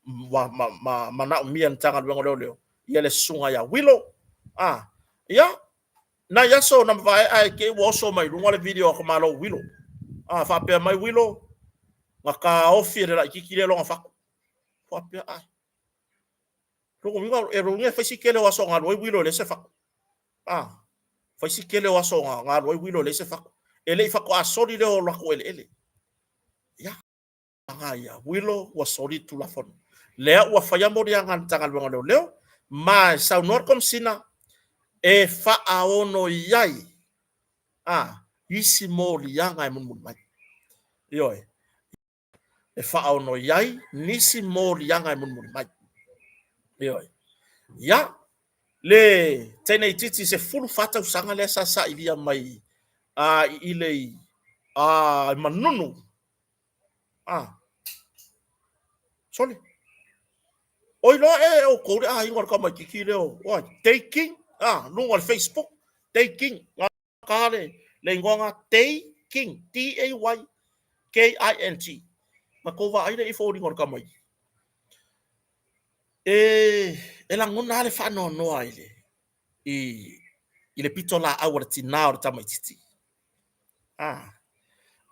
ma na mian tanga leo ia le sunga ya wilo ya na ya so na vai ai ke wo so mai lunga le video ko malo wilo fa pe mai wilo ngaka ofire la kikile lo ngafa fa pe lo e ro nge fa sikele wa so ngalo wilo le se fa fa sikele wa so ngalo wilo le se fa ele fa ko asori le o la ko ele ya ya wilo wa sori tu la fon le wa fa ya mo dia ngan tangal lo leo ma sa nor kom sina e fa aono yai isi mo lianga mun mai yo e fa aono yai nisi mo lianga mun mai yo ya le tene titi se fulu fata usanga le sa ilia mai ile manunu sorry oi lo o ko ingor ka mai kiki leo taking no on Facebook taking kale le ngonga taking TAYKING makova ai le ifo ingor ka mai la ngona le fa no ai le ile pitola awar tina o tamai titi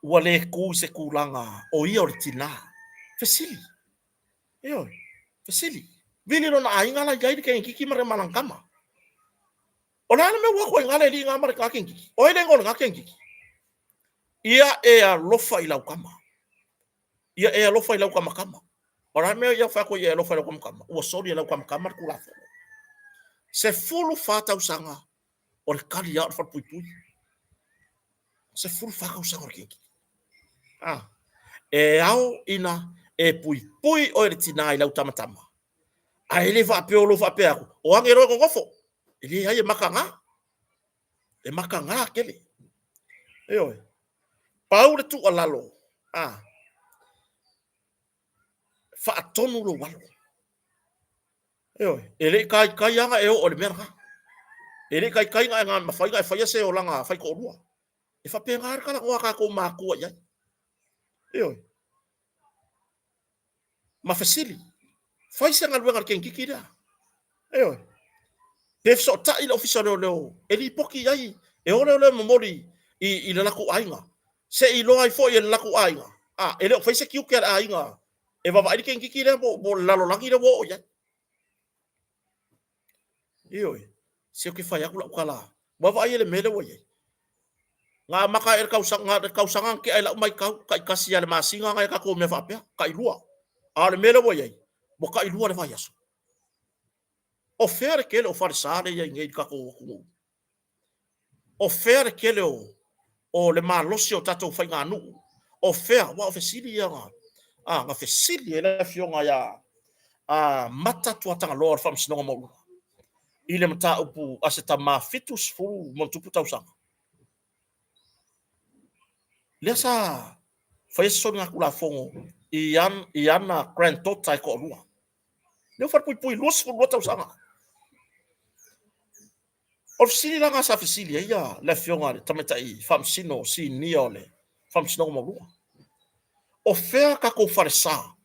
wale ku se kulanga o ia o tina fasili fasili vili no na inga la gai ke kiki mare malangkama ona me wa ko inga le linga mare ka kinki o ile ngol ka kinki ia a lofa ila kama ia a lofa ila kama ora me ia fa ko ia lofa ila kama o sori ila kama kula se fulu fata usanga o kali ya fa pui se fulu fa usanga kinki au ina pui o le tina ila tamatama a ele va pe lo fa pe o angero ngofo ele ai makanga kele paule tu alalo fa tonu lo walo ele kai anga o le merga ele kai nga ma fai se o langa fai ko rua e fa pe ngar kala o ka ko ma ko ya mafasili fai se ngaluenga le kenkiki rea eo pe so ta ila ofisa leo eli poki ai e ole momori i le laku ainga se i loa i fo i le laku ainga ele fai se kiu ke ainga e va vai kenkiki rea bo lalo langi le wo ya eo se ke fai aku la kala wa vai le mele wo ye nga maka kausanga ke ai la mai kai kasi ale masinga nga ka ko me fa pe kai lua ale mele wo ye bo kai lua le vai aso o fere ke le o farisale ye ngai ka ko o fere ke le o le malosi o tatou fai ngā nuu. O fea, wa o fesili ia ngā. Ngā fesili e le fionga ia matatu atanga loa wha msinonga maulu. I le mata upu ase ta mafitu sifuru mon tupu tausanga. Lea sa, whai soni ngā kula fongo i ana grand tota e ko lua. Lea wha pui lua sifuru lua tausanga. O fesili la ngā sa fesili ia le fionga le tameta i wha msino si nia le wha msinonga maulu. O fea ka ko farisa.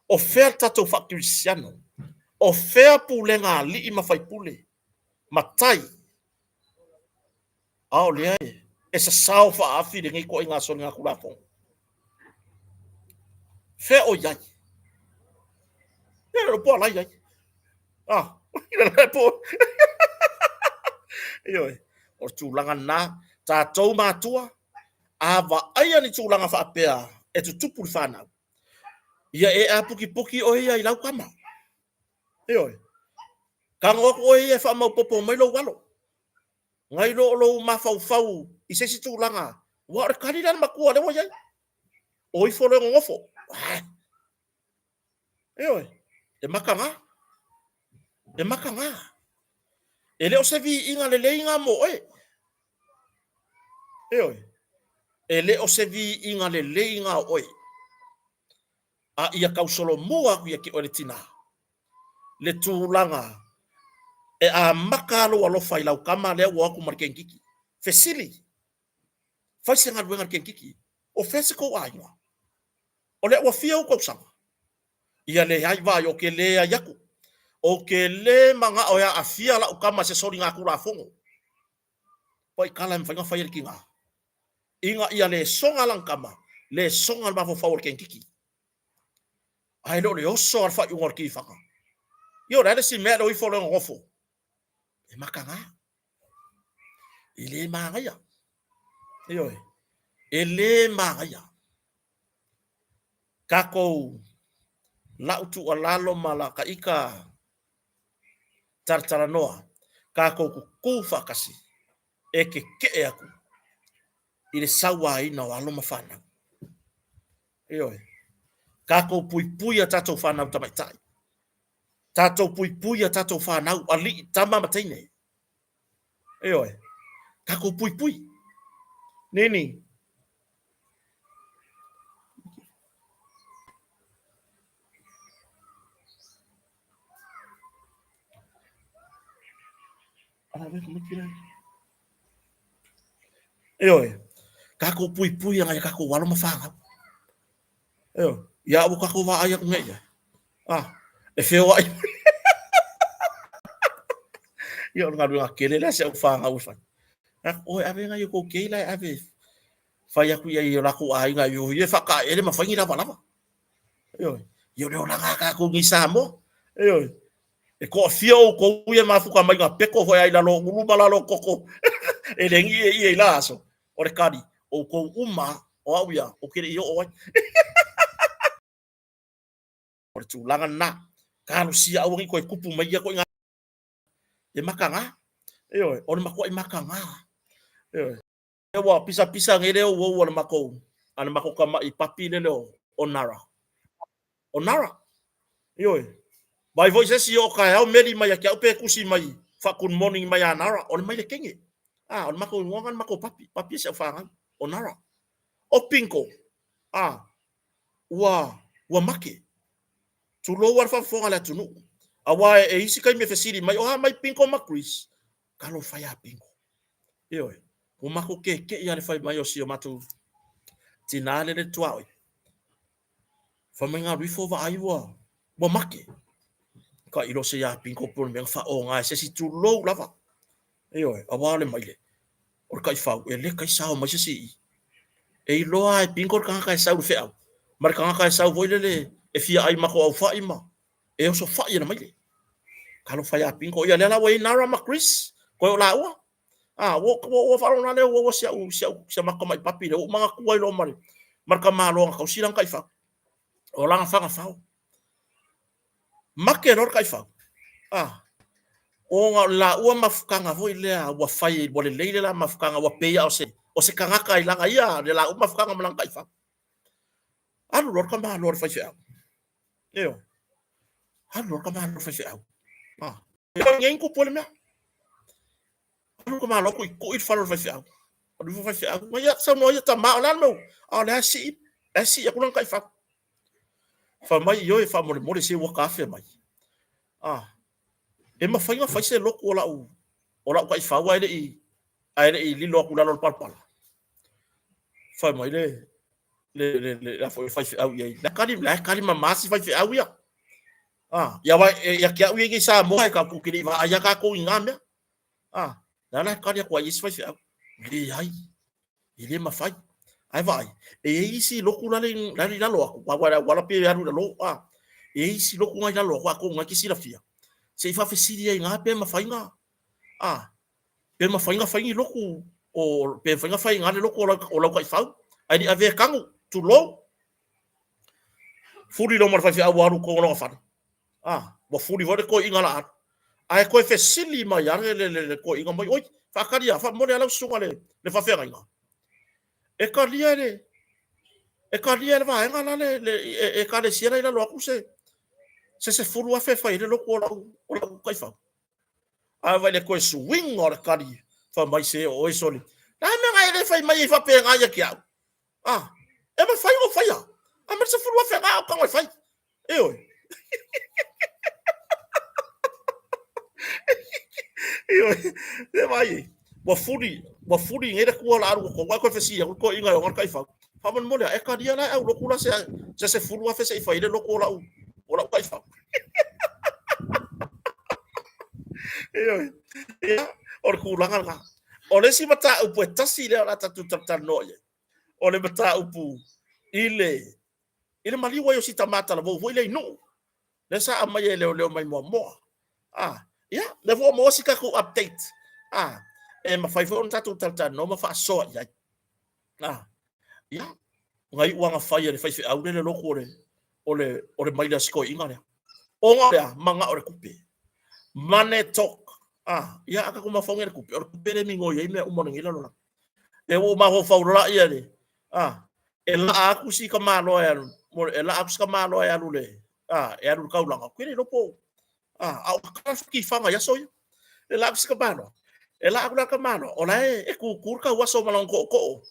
O fea tatou fa krisiano. O fea pulenga li i mafai pule. Matai. Ao lea e sa sao fa afi de ngai ko inga soni ngā kula fong. Fea o iai. Ia po ala iai. Ia po. Ioi. O tūlanga nā. Tātou mātua. Ava aia ni tūlanga fa apea. E tu tupu li whanau. Ia e a puki o ia i lau kama. Ioi. Ka ngok o ia fa mau popo mai lo walo. Ngai lo mafau i se si tūlanga. Wa re kariran makua le wajai. O i fole ngofo. Ioi. E makanga. E makanga. E leo se vi inga le leinga mo e. Ioi. E leo se vi inga le leinga oi. A ia kausolo mua ku ia ki ore tina. Le tūlanga. E a makalo alofa i lau kama lea ua aku marikenkiki. Fesili. Fai se ngā ruenga kenkiki. O fese ko ainga. O lea ua fia u kausanga. Ia le hai vai o ke lea yaku. O ke le manga o ya a fia la ukama se sori ngā kura fongo. Poi kala mwhainga whaia ki ngā. Inga ia le songa lang kama. Le songa mafo fawar kenkiki. Ai lo le oso al fai ungor ki whaka. Io rada si mea lo i folo ngofo. E maka ngā. I le maa ia. Io e. E le maa ia. Kakou. Lautu alalo mala ka ika. Tartara noa. Kakou ku whakasi. E ke e aku. I le sawa ina o alo mawhana. Io e. Kakou pui a tatou whanau tamaitai. Tatou pui a tatou whanau ali tama mataine. Io e. Kakou pui. Nini. Io e. Kakou pui a ngai kakou walo mawhanga. Io. Ia o kakou wa aia kungeia. E feo ai. Ia ngā runga kele la se au whanga ufai. Oi, ave ngai ko keila ave. Fai aku ia i laku ai ngai yo ye whaka ere ma whaingi lava lava. Io. Io leo langa kakou ngi samo. Io. E ko fia o ko uia mafuka mai ngā peko hoi ai lalo uruma lalo koko. E le ngi e la aso. O re kari. O ko uma o au ia. O kere i o oi. O re tūlanga nā. Kānu sia au ngi koe kupu mai ia koe ngā. E maka ngā. Io. O re mako i maka ngā. Io. E wa pisa ngi leo wo ana mako. Ana mako kama i papi le leo. Onara. Onara. Io. Vai voi se si o kai au meri mai a kia upe kusi mai. Whakun morning mai anara. O le mai le kenge. O le mako ngongan mako papi. Papi se whangan. Onara. O pinko. Ua make. Tulo war whafonga le tunu. Awa e isi kai me fesiri mai. O mai pinko makris. Kalo whaya pinko. Io. O mako ke ia le whai mai o si o matu. Tinale le tuaoi. fa menga rifo va aiwa bo make ka ilo se ya pinko por me fa o nga se si tu lo lava io awale mai le o kai fa le kai sa o mai se si e lo ai pinko ka sa u fe au mar ka sa vo le e fia ai ma ko au fa ima e o so fa ia mai le kalau fa ya pinko ia le la we nara ma Chris ko la wa wo fa na le wo sia ma ko mai papi le o ma ku ai lo mari mar ka ma lo ka silang kai fa o la fa fa make no kai fa o la ua mafukanga voi lea ua fai mo le leile la mafukanga ua peia o se kangaka i langa ia le la ua mafukanga malanga kai fa alu lor ka ma lor fai fea eo alu lor ka ma lor fai fea e ko ngeng ku pole me alu ka ma lor ku i fa lor fai fea alu fai fea ma ya sa mo ya ta ma la no a le si ya ku kai fa mai yo e fa mo le se ua ka fe mai e ma fai se loko o la kai fa wa le i lilo ku la lor palpala fa mai le la foi fai au ia la kali mama si fai au ia ya wa ya kia u ngi sa mo ka ku kini va ya ka ko ngame la kali ko is fai au li ai ile ma fai ai vai e isi loku la lo wa pe ya lo e isi loku ngai la lo ko ngai si la fia se fa fe si dia nga pe ma fai nga pe ma fai nga fai loku o pe fai nga le loku o la kai fa ai di ave kangu tu lo furi lo mar fa au aru ko no fa wa furi vode ko inga la ai ko fe sili ma ya le ko inga mai oi fa karia fa mo le sunga le fa fe nga e karia le va nga la le ka le sia la lo ku se furu a fe fa ile lo ko la kai fa vai le ko swing or kari fa mai se o soli na me nga le fa mai fa pe nga ya kia e ma fa o fa ya a me se furu a fe nga ka mai fa e oi e vai wa furi ngai ku la ru ko ko fe si ko inga o kai fa fa mon mo e ka dia la au lo kula se furu a fe se fa ile lo ko la o la kai fa or kulanga nga o le si mata upu e tasi le la tatu tata noye o le mata upu ile mali wa yo si tamata la vo ile no le sa amaye le mai mo ya le vo mo si ka ku update e ma fai fo tatu tata no ma fa so ya ya ngai wanga fai le fai au le loko o le mai la sko inga le o nga manga o le kupe mane tok ya aka kuma fonga ku or pere mingo ye me umon ngila lo e o ma ho faula ia le e la aku si ka malo ya mo e la aku si ka malo ya le e alu ka ulanga kwere lo po au ka ki fanga ya so e la aku si ka malo e la aku ka malo o la e ku ka waso malong ko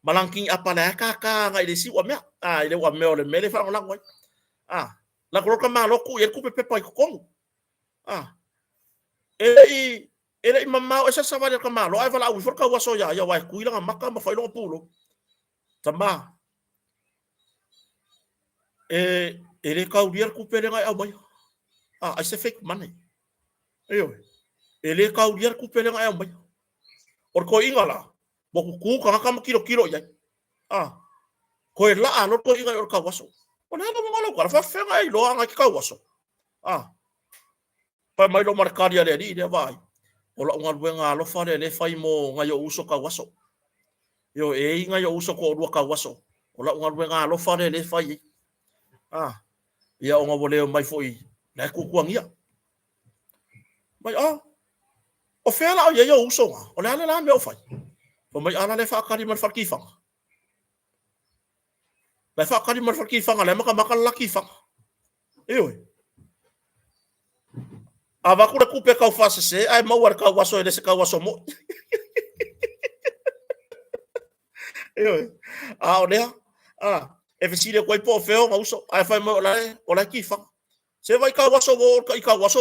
malangking apa la ka ngai le si wa me ile wa me o le mele fa la ngoi la ko ka malo ku ye ku pe pa ko ele i mamau esa sa vale ka malo ai vala u for ka waso ya wa kuila nga maka ma failo pulo tama ele ka udier ku pele ngai au mai ai se fake money ele ka udier ku pele ngai au mai or ko ingala bo ku ka kilo ya ko la ano ko inga or ka waso ona no ngalo ka fa fe ngai lo anga ka waso pa mai lo markaria le di vai o la unga wenga lo fa le fai mo nga yo uso ka waso yo nga yo uso ko ru ka waso o la unga wenga lo fa le fai ya unga vole mai foi na ku kuangia mai o fe la yo uso o la me o fai o mai ala le fa ka di man fa ki fa la fa ka di man fa ki fa la maka la ki fa ava ku kupe ka fa se ai mau war ka waso ele se ka waso mo olea e fesile ko po feo nga uso ai fa mo la ki fa se vai ka waso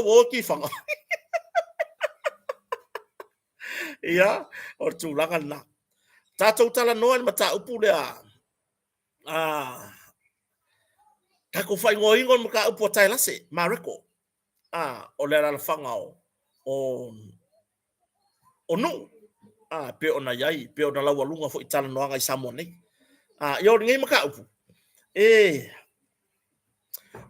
wo ki fa ya or tu la na ta tala no al mata upu le Kakou fai ngoingon maka upo tai lase, mareko. O le ala fangao. O no. Pe ona yai, pe ona lawa lunga fo itala noanga i Samoa nei. Yo ngai maka upu.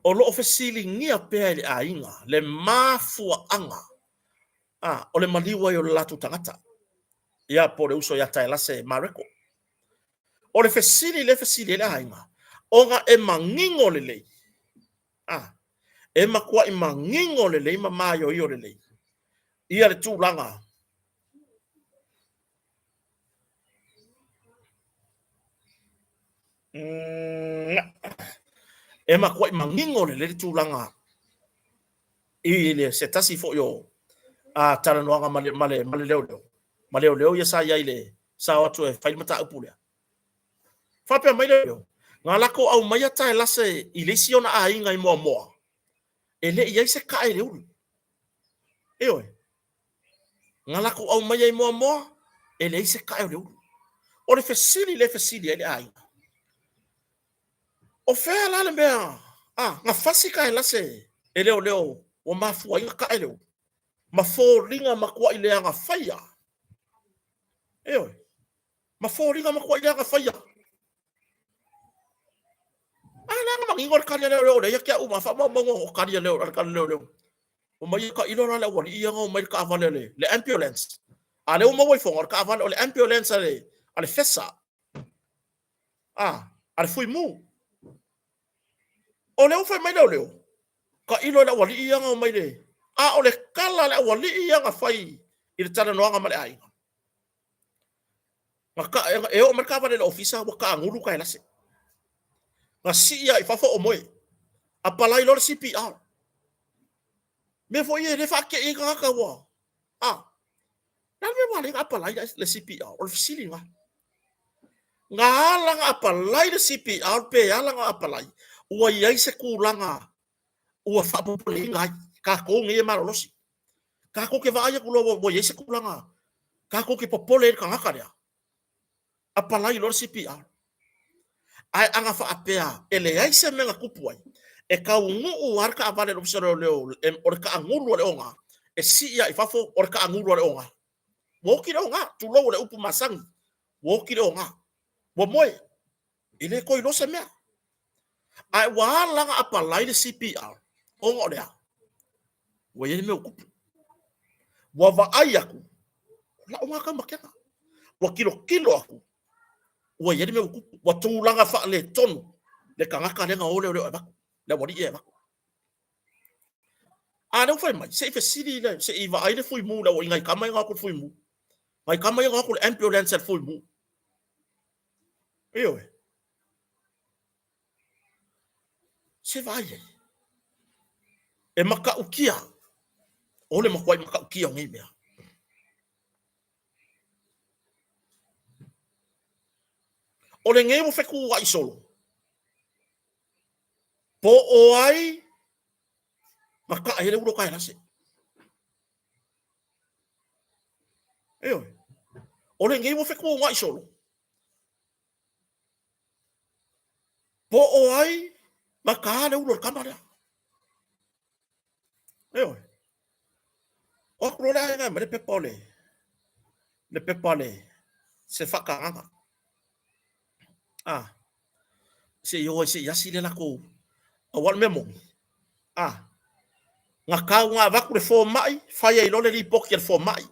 O lo ofesili ngia pe le ainga, le mafua anga. O le maliwa yo latu tangata. Ia po le uso ya tai lase mareko. O le fesili le ainga. Onga e mangingo le lei. E makua i mangingo le lei, ma mayo i o le lei. Ia le tūlanga. E makua i mangingo le lei tūlanga. I le se tasi fo yo. Tara noanga male leo leo. Male leo ia sa ia ile. Sa watu e whaimata upulea. Whapea mai leo. Ngā lako au mai atai lase i le siona a inga i moa moa. E le iai se kae leo. Eoi. Ngā lako au mai ai moa moa. E le se kae leo. O le fesili e le a inga. O fea lale mea. Ngā fasi kae lase. E leo leo. O mafua inga kae leo. Ma fō ringa makua i leanga whaia. Eoi. Ma fō ringa makua i leanga whaia. Nanga mangingo le karia leo le ia uma fa mo o karia leo leo. O mai ka ilora le wali ia ngo mai ka avale le ambulance. Ale mo voi fonga ka avale le ambulance ale fesa. Ale fui mu. O leo foi mai leo. Ka ilora le wali ia ngo mai le. O le kala le wali ia nga fai i le tala noanga mai ai. Maka e o mai ka avale le ofisa wa ka ngulu ka lase. Nga siya i fafo o moe. Apalai lor CPR. Me fo ye le fakke e ka wa. Na me wale apalai le CPR o fisili nga. Nga lang apalai le CPR pe lang apalai. Ua yai se kulanga. Ua fa popole nga Kakou nge marolosi. Kakou ke va ya kulo wo yai se kulanga. Kakou ke popole ka ngaka. Apalai lor CPR. Ai anga fa apea ele ai se menga kupuai e ka ungu arka avale lo sero leo o ka angulu le onga e sia i fafo o ka angulu le onga wo ki le onga tu lo le upu masang wo ki le onga wo moe ile ko ilo se mea ai wa langa apa lai le CPR onga le wo ye me okupu wo va ai aku la onga ka makeka wo kilo aku wo ye me okupu wo tu langa fa le tonu le kangaka le nga ole ba le wadi e ba não foi mai se fesili le se iva ai le fui mu le o ngai kama nga ko fui mu mai kama nga ko ambulance fui mu io se vai e maka ukia ole makwai maka ukia ngai mea ole ngai mo feku ai solo po o ai maka ai le ulo kai lase ole ngai mo feku ai solo po o ai maka le ulo kamera o ko le ai me le pepole se fakanga se yo se yasi le lako o wal memo nga kau nga vaku le fo mai fai ai lole li poki le fo mai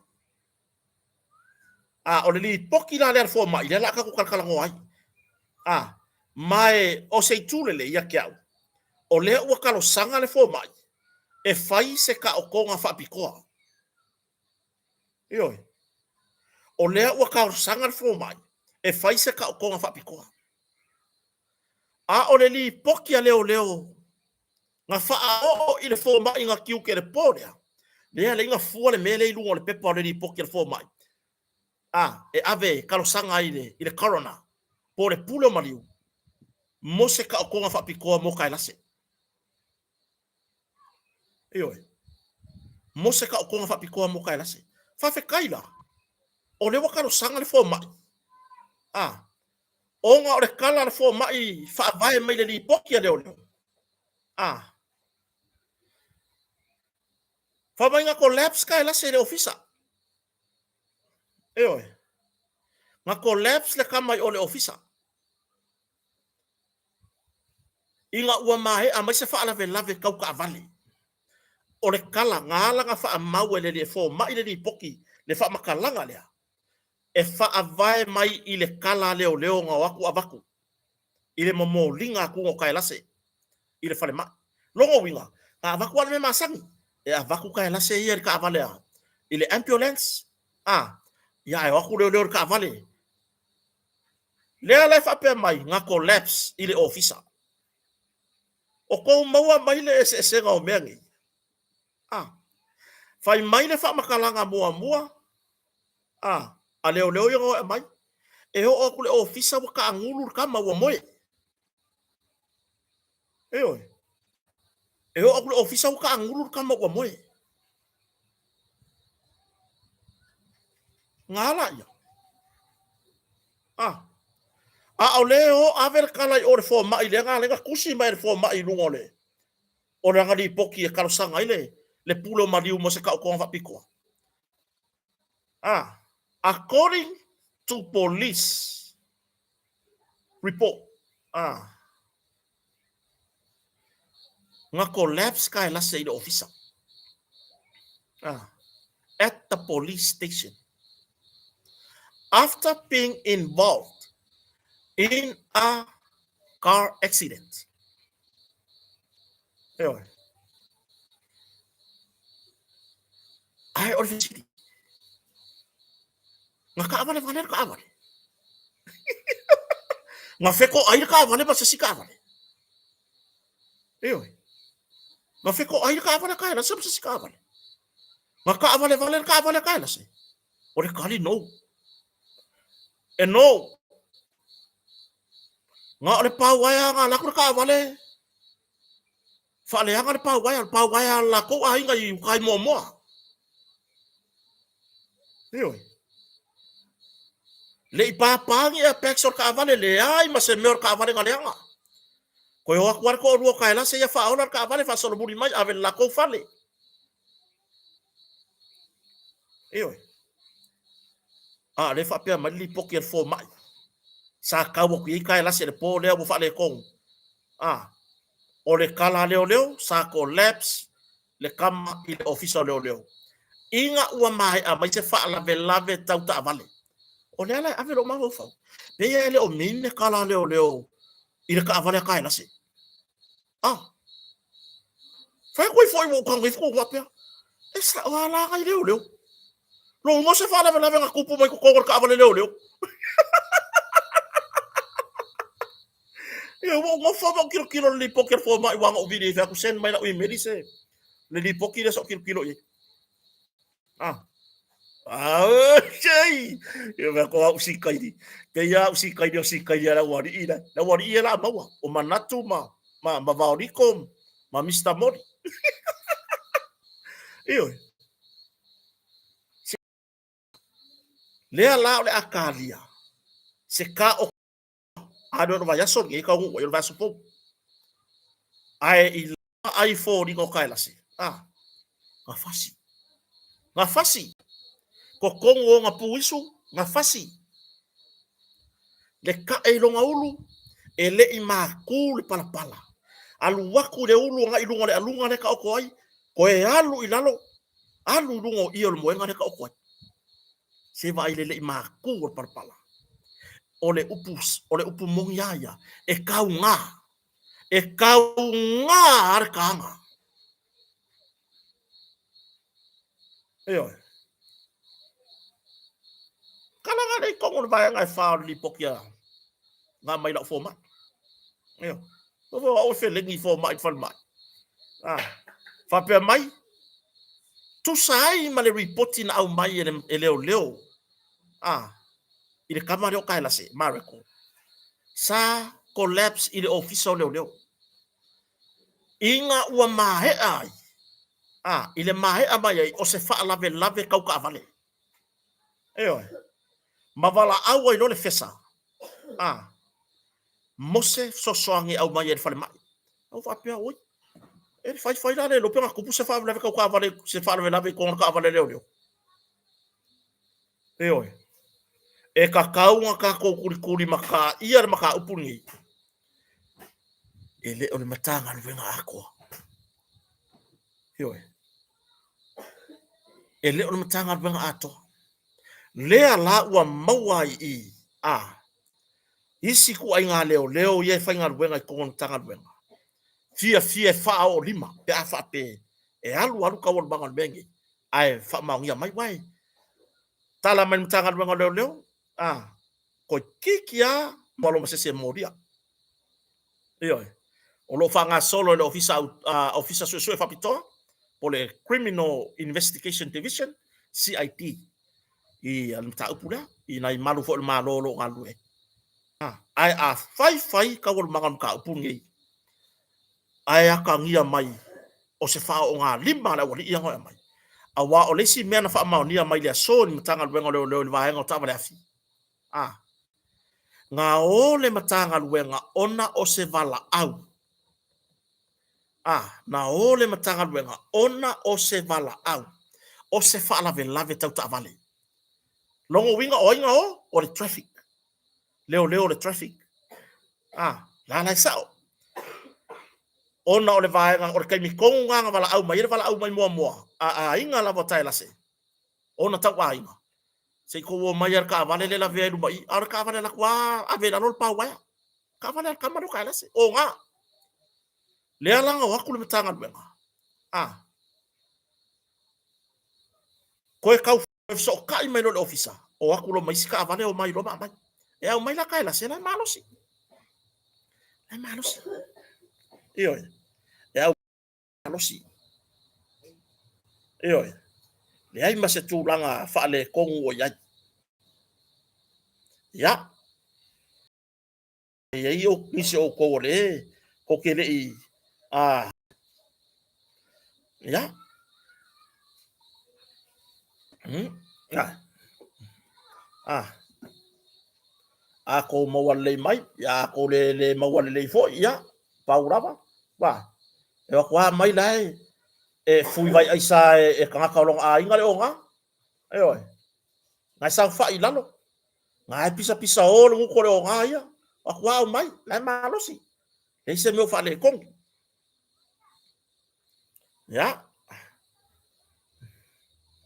o le poki la le fo mai le la ka ko kalkala ngo ai mai o se tule le ya kiau o le o kalo sanga le fo mai e fai se ka o konga fa pikoa o le o kalo sanga le fo mai e fai se ka o konga fa pikoa o le li poki a leo nga fa o i le fo mai nga kiu ke le porea le nga fu le mele i lungo le pepa le li poki le fo mai e ave kalo sanga i le corona po le pulo maliu mo se ka o konga fa pikoa mo kai lase mo se ka o konga fa pikoa mo kai lase fa fe kaila o le wakalo sanga le fo mai o nga o le kala le fo mai fa vai mai le li poki a leo Fa mai nga collapse kai la se le ofisa. Oi. Nga collapse le kamai o le ofisa. Inga ua mai a mai se fa ala lave kau ka vale. O le kala ngala nga fa mau le fo mai le poki le fa makalanga lea. E fa avae mai i le kala leo nga waku avaku. I le momo linga ku ngo kai lase. I le fale mai. Longo winga. Ka avaku ala me masangi. E avaku kai lase i ka avale a. I le ambulance. Ya e waku leo ka avale. Lea lai fa pe mai nga collapse i le ofisa. O kou maua mai le ese ngau meangi. Fai mai le fa makalanga mua. A leo yo mai. E ho o kule ofisa waka angulu ka maua moe. E ho o kule ofisa waka angulu ka maua moe. Ngala ya. O leo aver kala i ore fo mai le ngale ka kusi mai fo mai lungole. O le ngadi poki e karosanga ile. Le pulo madiu mo se ka o fa piko. According to police report, nga collapse kai la se the officer. At the police station. After being involved in a car accident. Ai or city. Nga ka avale valer ka avale. Nga feko ai ka avale ba se si ka avale. Nga feko ai ka avale ka la se si ka avale. Nga ka avale valer ka avale ka la se. Ore kali no. E no. Nga ole pawaya nga la ka avale. Fa le nga pawaya la ko ai nga i kai momo. Le ipapangi e pexor ka avale le ai ma se mer ka avale nga leanga. Ko yo akwar ko ruo kai la se ya fa ona ka avale fa solo buri mai ave la ko fale. Le fa pia mali poki el fo mai. Sa ka wo ki kai la se le po le bo fa le kong. O le kala leo sa collapse le kama i le official leo. Inga ua mai a mai se fa lave tau ta avale. O le ala ave lo mau fa. Pe ye le o mine kala leo. I le ka avale kai la se. Fa ko foi mo kan ko wa pe. Esa wala kai leo. Lo mo se fa lave nga kupu mai ko ka avale leo. Mo fa mo kilo li poker fo mai wanga ubidi fa ku sen mai na u medise. Le li poki le so kilo ye. Chai. Yo me ko usi kai di. Pe ya usi kai la wari ina. La wari ina mawa. O manatu ma vaurikom. Ma Mr. Mori. Lea la le akalia. Se ka o ado no vaya son ka un yo va supo. Ai fo di ko kai la se. Nga fasi. Ko kongo nga puisu nga fasi. Le ka e longa ulu e le i maku le pala. Alu waku le ulu nga ilunga le alunga le ka o koi. Ko e alu ilalo. Alu lungo i ol moenga le ka o koi. Se va i le i maku le pala. Ole upu mongiaya e kau nga ar kanga. Kala nga dei kongo vai ngai fa li pokia. Nga mai la format. O fe lengi format fal mai. Fa pe mai. Tu sai ma le reporting au mai e leo. I le kamare o kai la se mareko. Sa collapse i le official leo. Inga ua mahe ai. I le mahe a mai o se fa lave kau ka avale. Mavala au ai le fesa. Mose sosoangi au mai e fale mai. Au fa pia oi. E fai la le lo penga kupu se fa le ka vale se fa le lave con ka vale leo. E oi. E Kakou nga Kakou kuri maka ia maka upuni. E le o le matanga venga ako. E oi. E le o le matanga venga ato. Lea la ua mawai i a. Isi ku ai ngā leo ye fai ngā ruenga i kongon tanga ruenga. Fia faa o lima, pe a faa pe. E alu ka wal bangan bengi. Ai faa maungia mai wai. Tala mai mtanga ruenga leo. Ko kikia malo masese moria. Iyo. O lo faa ngā solo le ofisa suesue faa pitoa. Po le Criminal Investigation Division, CID. I almta upula. I nai malu fo le malolo ngā lue. Ai a fai ka wal mangan ka upungi. Ai aka ngia mai o se faa o ngā lima la wali ia ngoe mai. A wa o lesi mea na faa mao nia mai lea so ni matanga luenga leo ni vahenga o tawa le afi. Ngā o le matanga luenga ona o se vala au. Na o le matanga luenga ona o se vala au. O se faa lave tau ta vale. Longo winga o inga o le traffic. Leo le traffic. La sao. Ona o le vaenga o le kaimi konga nga vala au mai mua. Inga la votai lase. Ona tau a inga. Se ko o mai ar ka vale le la vea mai. Ar ka vale la kwa a vela lol pa waya. Ka vale al kamaro ka lase. O nga. Lea langa waku le matanga luenga. Koe kau so kai mai lo ofisa. O waku lo mai sika vale o mai lo mai. E au mai la kai lase la malosi. La malosi. Iyo. Ya malosi. Iyo. Le ai mase tulanga fa le kongu o ya. Ya. Ya iyo nisi o ko le ko kele i ya. Ako mawale mai ya ko le mawale fo ya paurava ba e wa mai lai e fui vai ai sa e kanga kaulong a inga le onga ayo ngai sa fa ilalo ngai pisa o lu ko le onga ya wa mai lai malosi e se meu fa le kong ya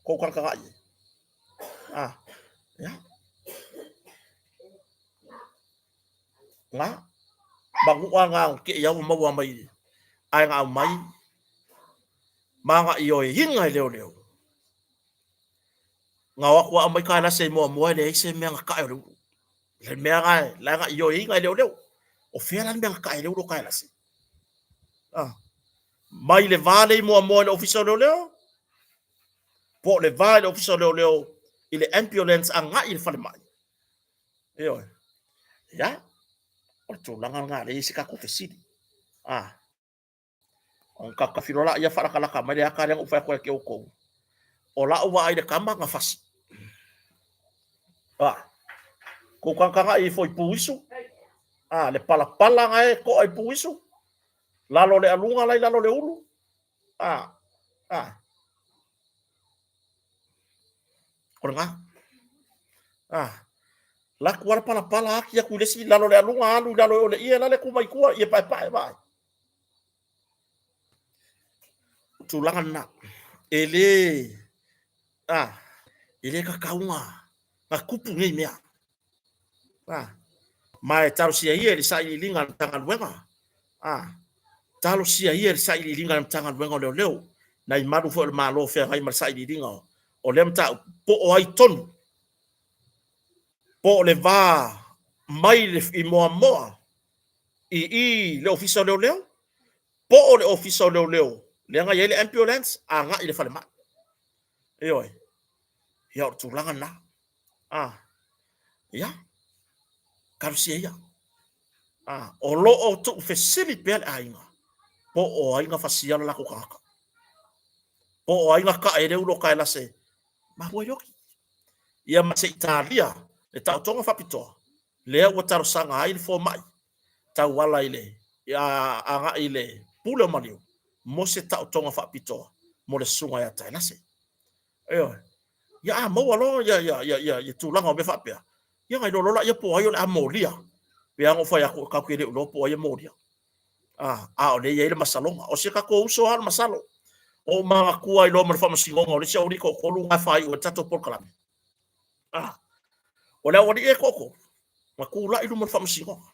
ko kan ka ya nga bangu nga ke ya mo wa mai ai nga mai manga iyo hinga leo nga wa kwa mai kana se mo le se me nga ka le me nga la nga iyo hinga leo o fela me nga ka leo ka la se mai le vale mo le official leo po le vale official leo ile ambulance anga il fale mai iyo ya o tu langa nga le se ka ko fesidi on ka firola ia fara kala ka mai aka yang ufa ko ke ko ola o wa ai de kamba nga fasi ko kan i foi puisu le pala nga e ko ai puisu lalo le alunga lai lalo le ulu oranga la kuara pala aki aku lesi lalo le alunga alu lalo le ia la le kumai kua ia pai tulangan na ele ka kaunga na kupu ngai mea mai talo sia ia le sai linga tanga luenga talo sia ia le sai linga tanga luenga leo nai madu fo le malo fe ai mar sai linga o le mta po o ai tonu po le va mai le i moa i le ofisa leo po o le ofisa leo le nga yele ambulance anga ile fale ma oi ya tu langa na ya karusia ya o lo o tu facility bel ainga po o ainga fasia la ko kaka po o ainga ka ere ulo ka la se ma wo yoki ia ma se Italia e ta tonga fa pito le o tar sanga ai fo mai ta wala ile ya anga ile pula malio mo se ta tonga fa pito mo le sunga ya tai nase eo ya mo walo ya tu langa be fa pia ya ngai lo la ya po ayo la molia pe ang fa ya ka ke lo po ya molia o le ye le masalonga o se ka ko uso al masalo o ma ku ai lo ma fa masingonga o le se o ni ko lu nga fa i o tato por kala o le o ni e koko ma ku la i lu ma fa masingonga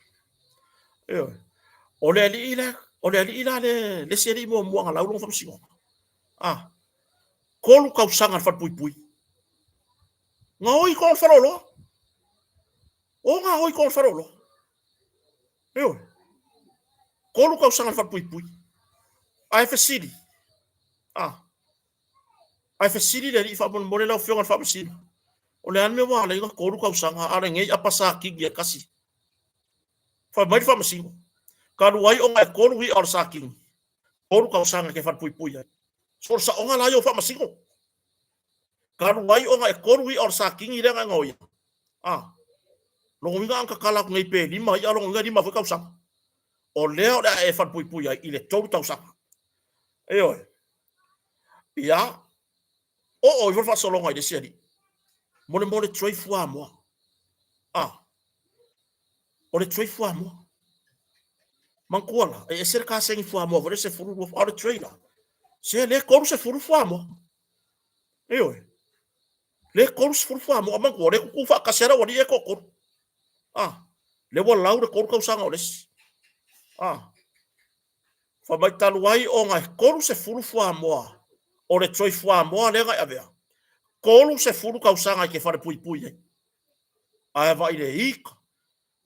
eo o le ila le se ri mo mo nga la lu fa masingonga kolu kau sanga fa pui pui nga oi ko farolo o nga oi ko farolo eo kolu kau sanga fa pui pui ai fa siri ai fa siri le fa bon mo le la fionga fa siri o le an me wa le kolu kau sanga ara ngai apa sa ki ya kasi fa mai fa masingo ka ruai o nga kolu wi or sa ki kolu kau sanga ke fa pui pui so sa o nga la yo fa masingo ka ruai o nga kolu wi or sa ki ngi le nga ngoi lo nga ang kakala ngai pe lima ya lo nga lima fa kau sanga o leo da e fa pui pui i le tou tau sanga eo ya o fa so longa i de seri mo le trade fua mo o le trade fua mo mankuala e ser ka sengi fua mo vole se furu o le trade se le ko se furu fua mo eo le ko se furu fua mo mankuala le ku fa ka sera o le ko le wa lau le ko sanga o le fa mai talu ai o nga ko se furu fua mo o le trade fua mo le ga avea ko se furu ka sanga ke fa pui pui ai va ile ik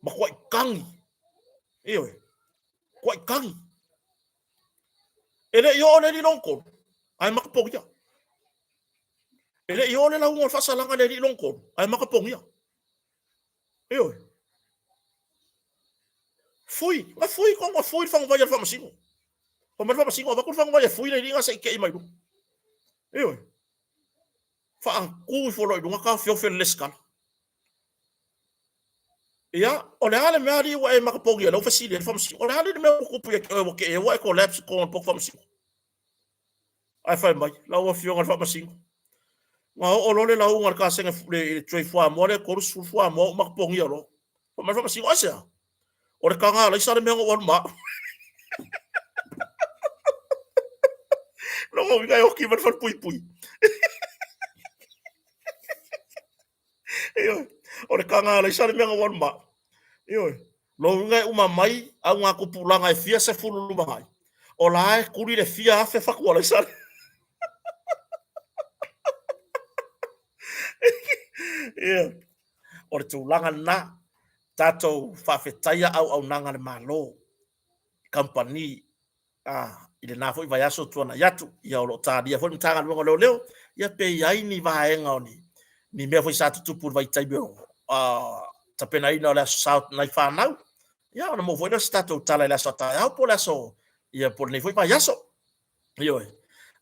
ma ko kangi eo ko kangi ele yo le di lonko ai makapongia ele yo le la un fa salanga le di lonko ai makapongia eo fui ko fui fa vai fa masingo ko ma fa masingo va ko fa vai fui le ringa sai ke mai du eo fa ku fo lo du ka fio fe leska ya o le ale mari wa e makapongia lo fa si le fa masingo o le ale me ko pu ke e wa collapse ko po fa masingo ai fa mai la wa fio fa masingo nga o lo le la unga ka senga le trade fua mo le ko su fua mo makapongia lo ko ma fa masingo asa o le kanga la isa me ngo ma lo mo ga yo ki va fa pui pui o le kanga la isa me ngo ma lo ngai uma mai a nga ku pulanga e fia se fulu lu mai o la e kuri le fia fe fa ko la isa o le tulanga na tato fa fetaia au nanga le malo company ile na foi vai aso tuana yatu ia o ta dia foi mtanga lo leo ia pe ai ni vai ngoni ni me foi sa tupu vai tai be ta pena ina la south na fa now ia na mo foi na stato tala la sota au po la so ia por ni foi vai aso io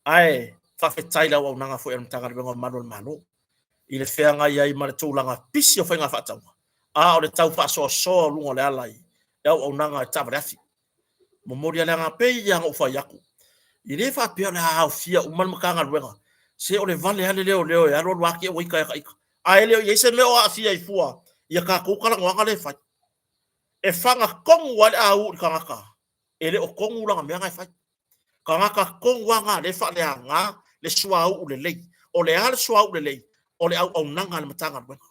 ai fa fetaia au nanga foi mtanga lo malo ile feanga ia i ma tu langa pisi o fainga fa tau o le tau fa so lunga le alai au nanga tabrafi mo moria le nga pe ia o fa yaku ile fa pe na au fia o man makanga luenga se o le vale ale leo ya ro waki o ika ai leo ye se me o afia i fua ia ka ku kala ngwa le fa e fanga kong wale au kanga ele o kong ulanga me nga fa kanga kong wanga le fa le nga le suau le lei o le al suau le lei o le au nanga le matanga luenga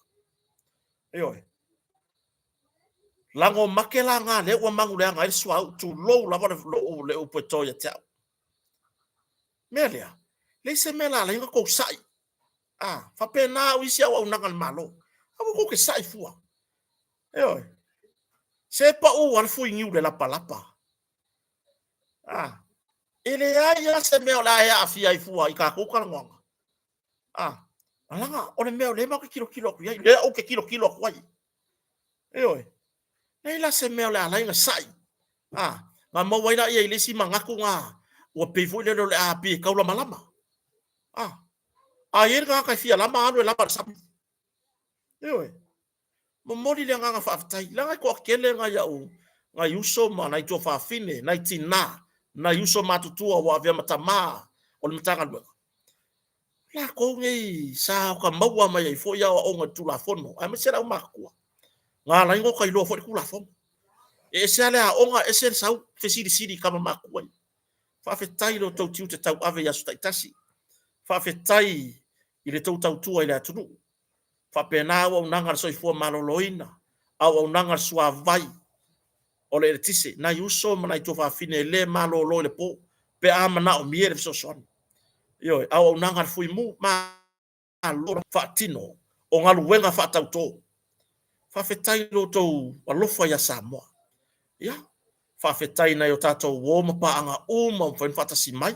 lango makela nga le wa mangu le nga suau tu lo la le o poto ya tau melia le se mela la nga ko sai fa pena o isi au nanga le malo ko ke sai fua se pa o al fu ingu le la palapa ele ya se mela ya afia i fua i ka ko ka ngonga alanga o le mea le ma kilo ku ya le o ke kilo ku ai nei la se mea le ala nga sai ma mo wai la ia le si mangaku nga o pe fu le le a pe ka la malama yer nga ka fia lama anu la par sa mo mori le nga fa tai la ko kele nga ya o nga yuso ma na to fa fine na tina na yuso matutua wa vya matama o le matanga lua la ko ngai sa ka maua mai ai fo ya o nga tula fono ai me sera o makua nga la ngo kai lo fo kula fono e se ale a onga e se sau fe siri kama makua fa fe tai lo tau tiu te tau ave ya su taitasi fa fe tai i le tau tau tua i le atunu fa pena o nanga so i fo maloloina au nanga sua vai o le tise na yuso mana i to fa fine le malolo le po pe amana o miere so son yo au nanga fui mu ma lo fa tino o ngalu wenga fa tau to fa fe tai lo to o lofa ya samoa ya fa fe tai na yo tato wo ma pa anga uma fa fata si mai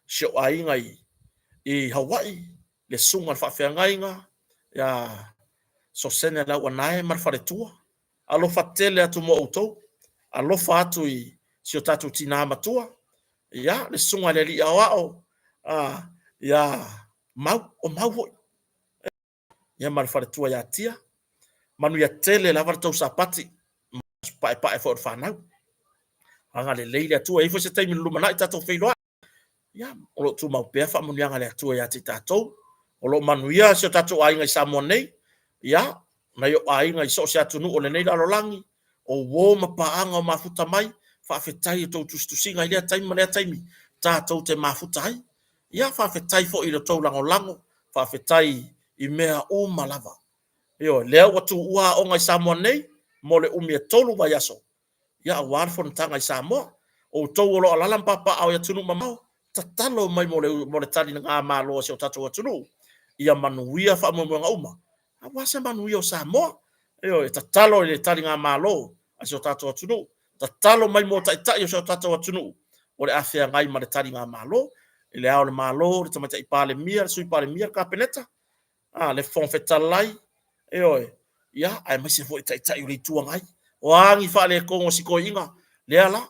sho ai ngai i Hawaii le sunga fa fe ngai nga ya so sene la wanae mar fa tua alo fa tele atu mo auto alo fa atu i sio tatu tina matua ya le sunga le li awao ya mau ya mar fa tua ya tia manu ya tele la varto sapati pa e fo fa na anga le leile atu e fo se taimi lumana tato feilo ya o lo tu mau pe fa mun yanga le atu ya ti tato o lo manu ya sio tato ai ngai samone ya na yo ai ngai so se atu nu o le nei la langi o wo ma paanga o mafuta mai fa fetai to tu singa ile taimi le taimi tato te mafuta ai ya fa fetai fo i le to lango fa fetai i mea o malava yo le watu ua o ngai samone mo le umia tolu wa yaso ya war fon tanga i samo o to lo ala papa au ya tunu mama tatalo mai mo le tali nga malo se tato tunu ia manuia fa mo nga uma apa se manuia o samo yo tatalo le tali nga malo aso tato tunu tatalo mai mo ta yo so tato tunu o le afia ngai ma le tali nga malo le au le malo le tamata i pale mia sui pale mia ka peneta le fon fetalai ya ai mai se fo ta yo le tua ngai wangi fa le kongo siko inga le ala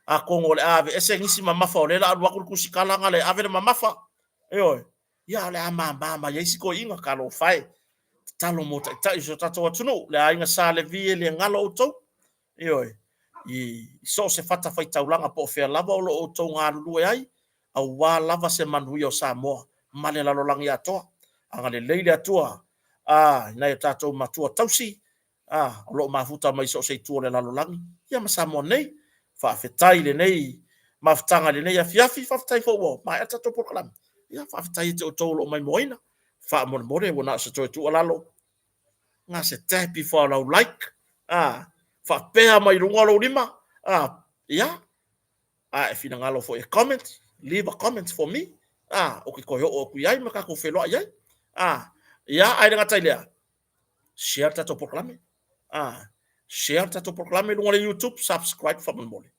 a kongo le ave ese ngisi mama fa le la wa ku sikala nga le ave le mama fa ya le ama ye siko inga kalo fai talo mo ta iso tato watuno le ainga sa le vie le ngalo to i so se fata fai taulanga po fe lava o lo to nga lu ai a wa lava se manu yo sa mo male la lo lang ya to anga le leile atua na yo tato matua tausi o lo mafuta mai so se tu le la lo lang ya ma sa mo nei fa fetai le nei maftanga le nei ya fiafi fa fetai fo wo ma eta to program ya fa fetai to lo mai moina fa mo more wona se to tu ala lo nga se tapi fo la like fa pea mai runga lo lima ya if ina ngalo for a comment leave a comment for me o ki ko o ku yai ma ka ko felo yai ya ai nga tailea share tato program share tato program lo ngale YouTube subscribe fa mo mole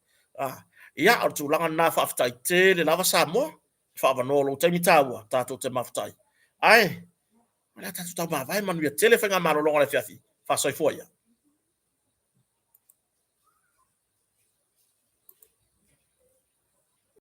ya ar tu langa na fa aftai te le lava sa mo fa va no lo te mitawa tato te maftai ai la tato ta va vai manu ya telefona ma lo ngale fiafi fa soi foia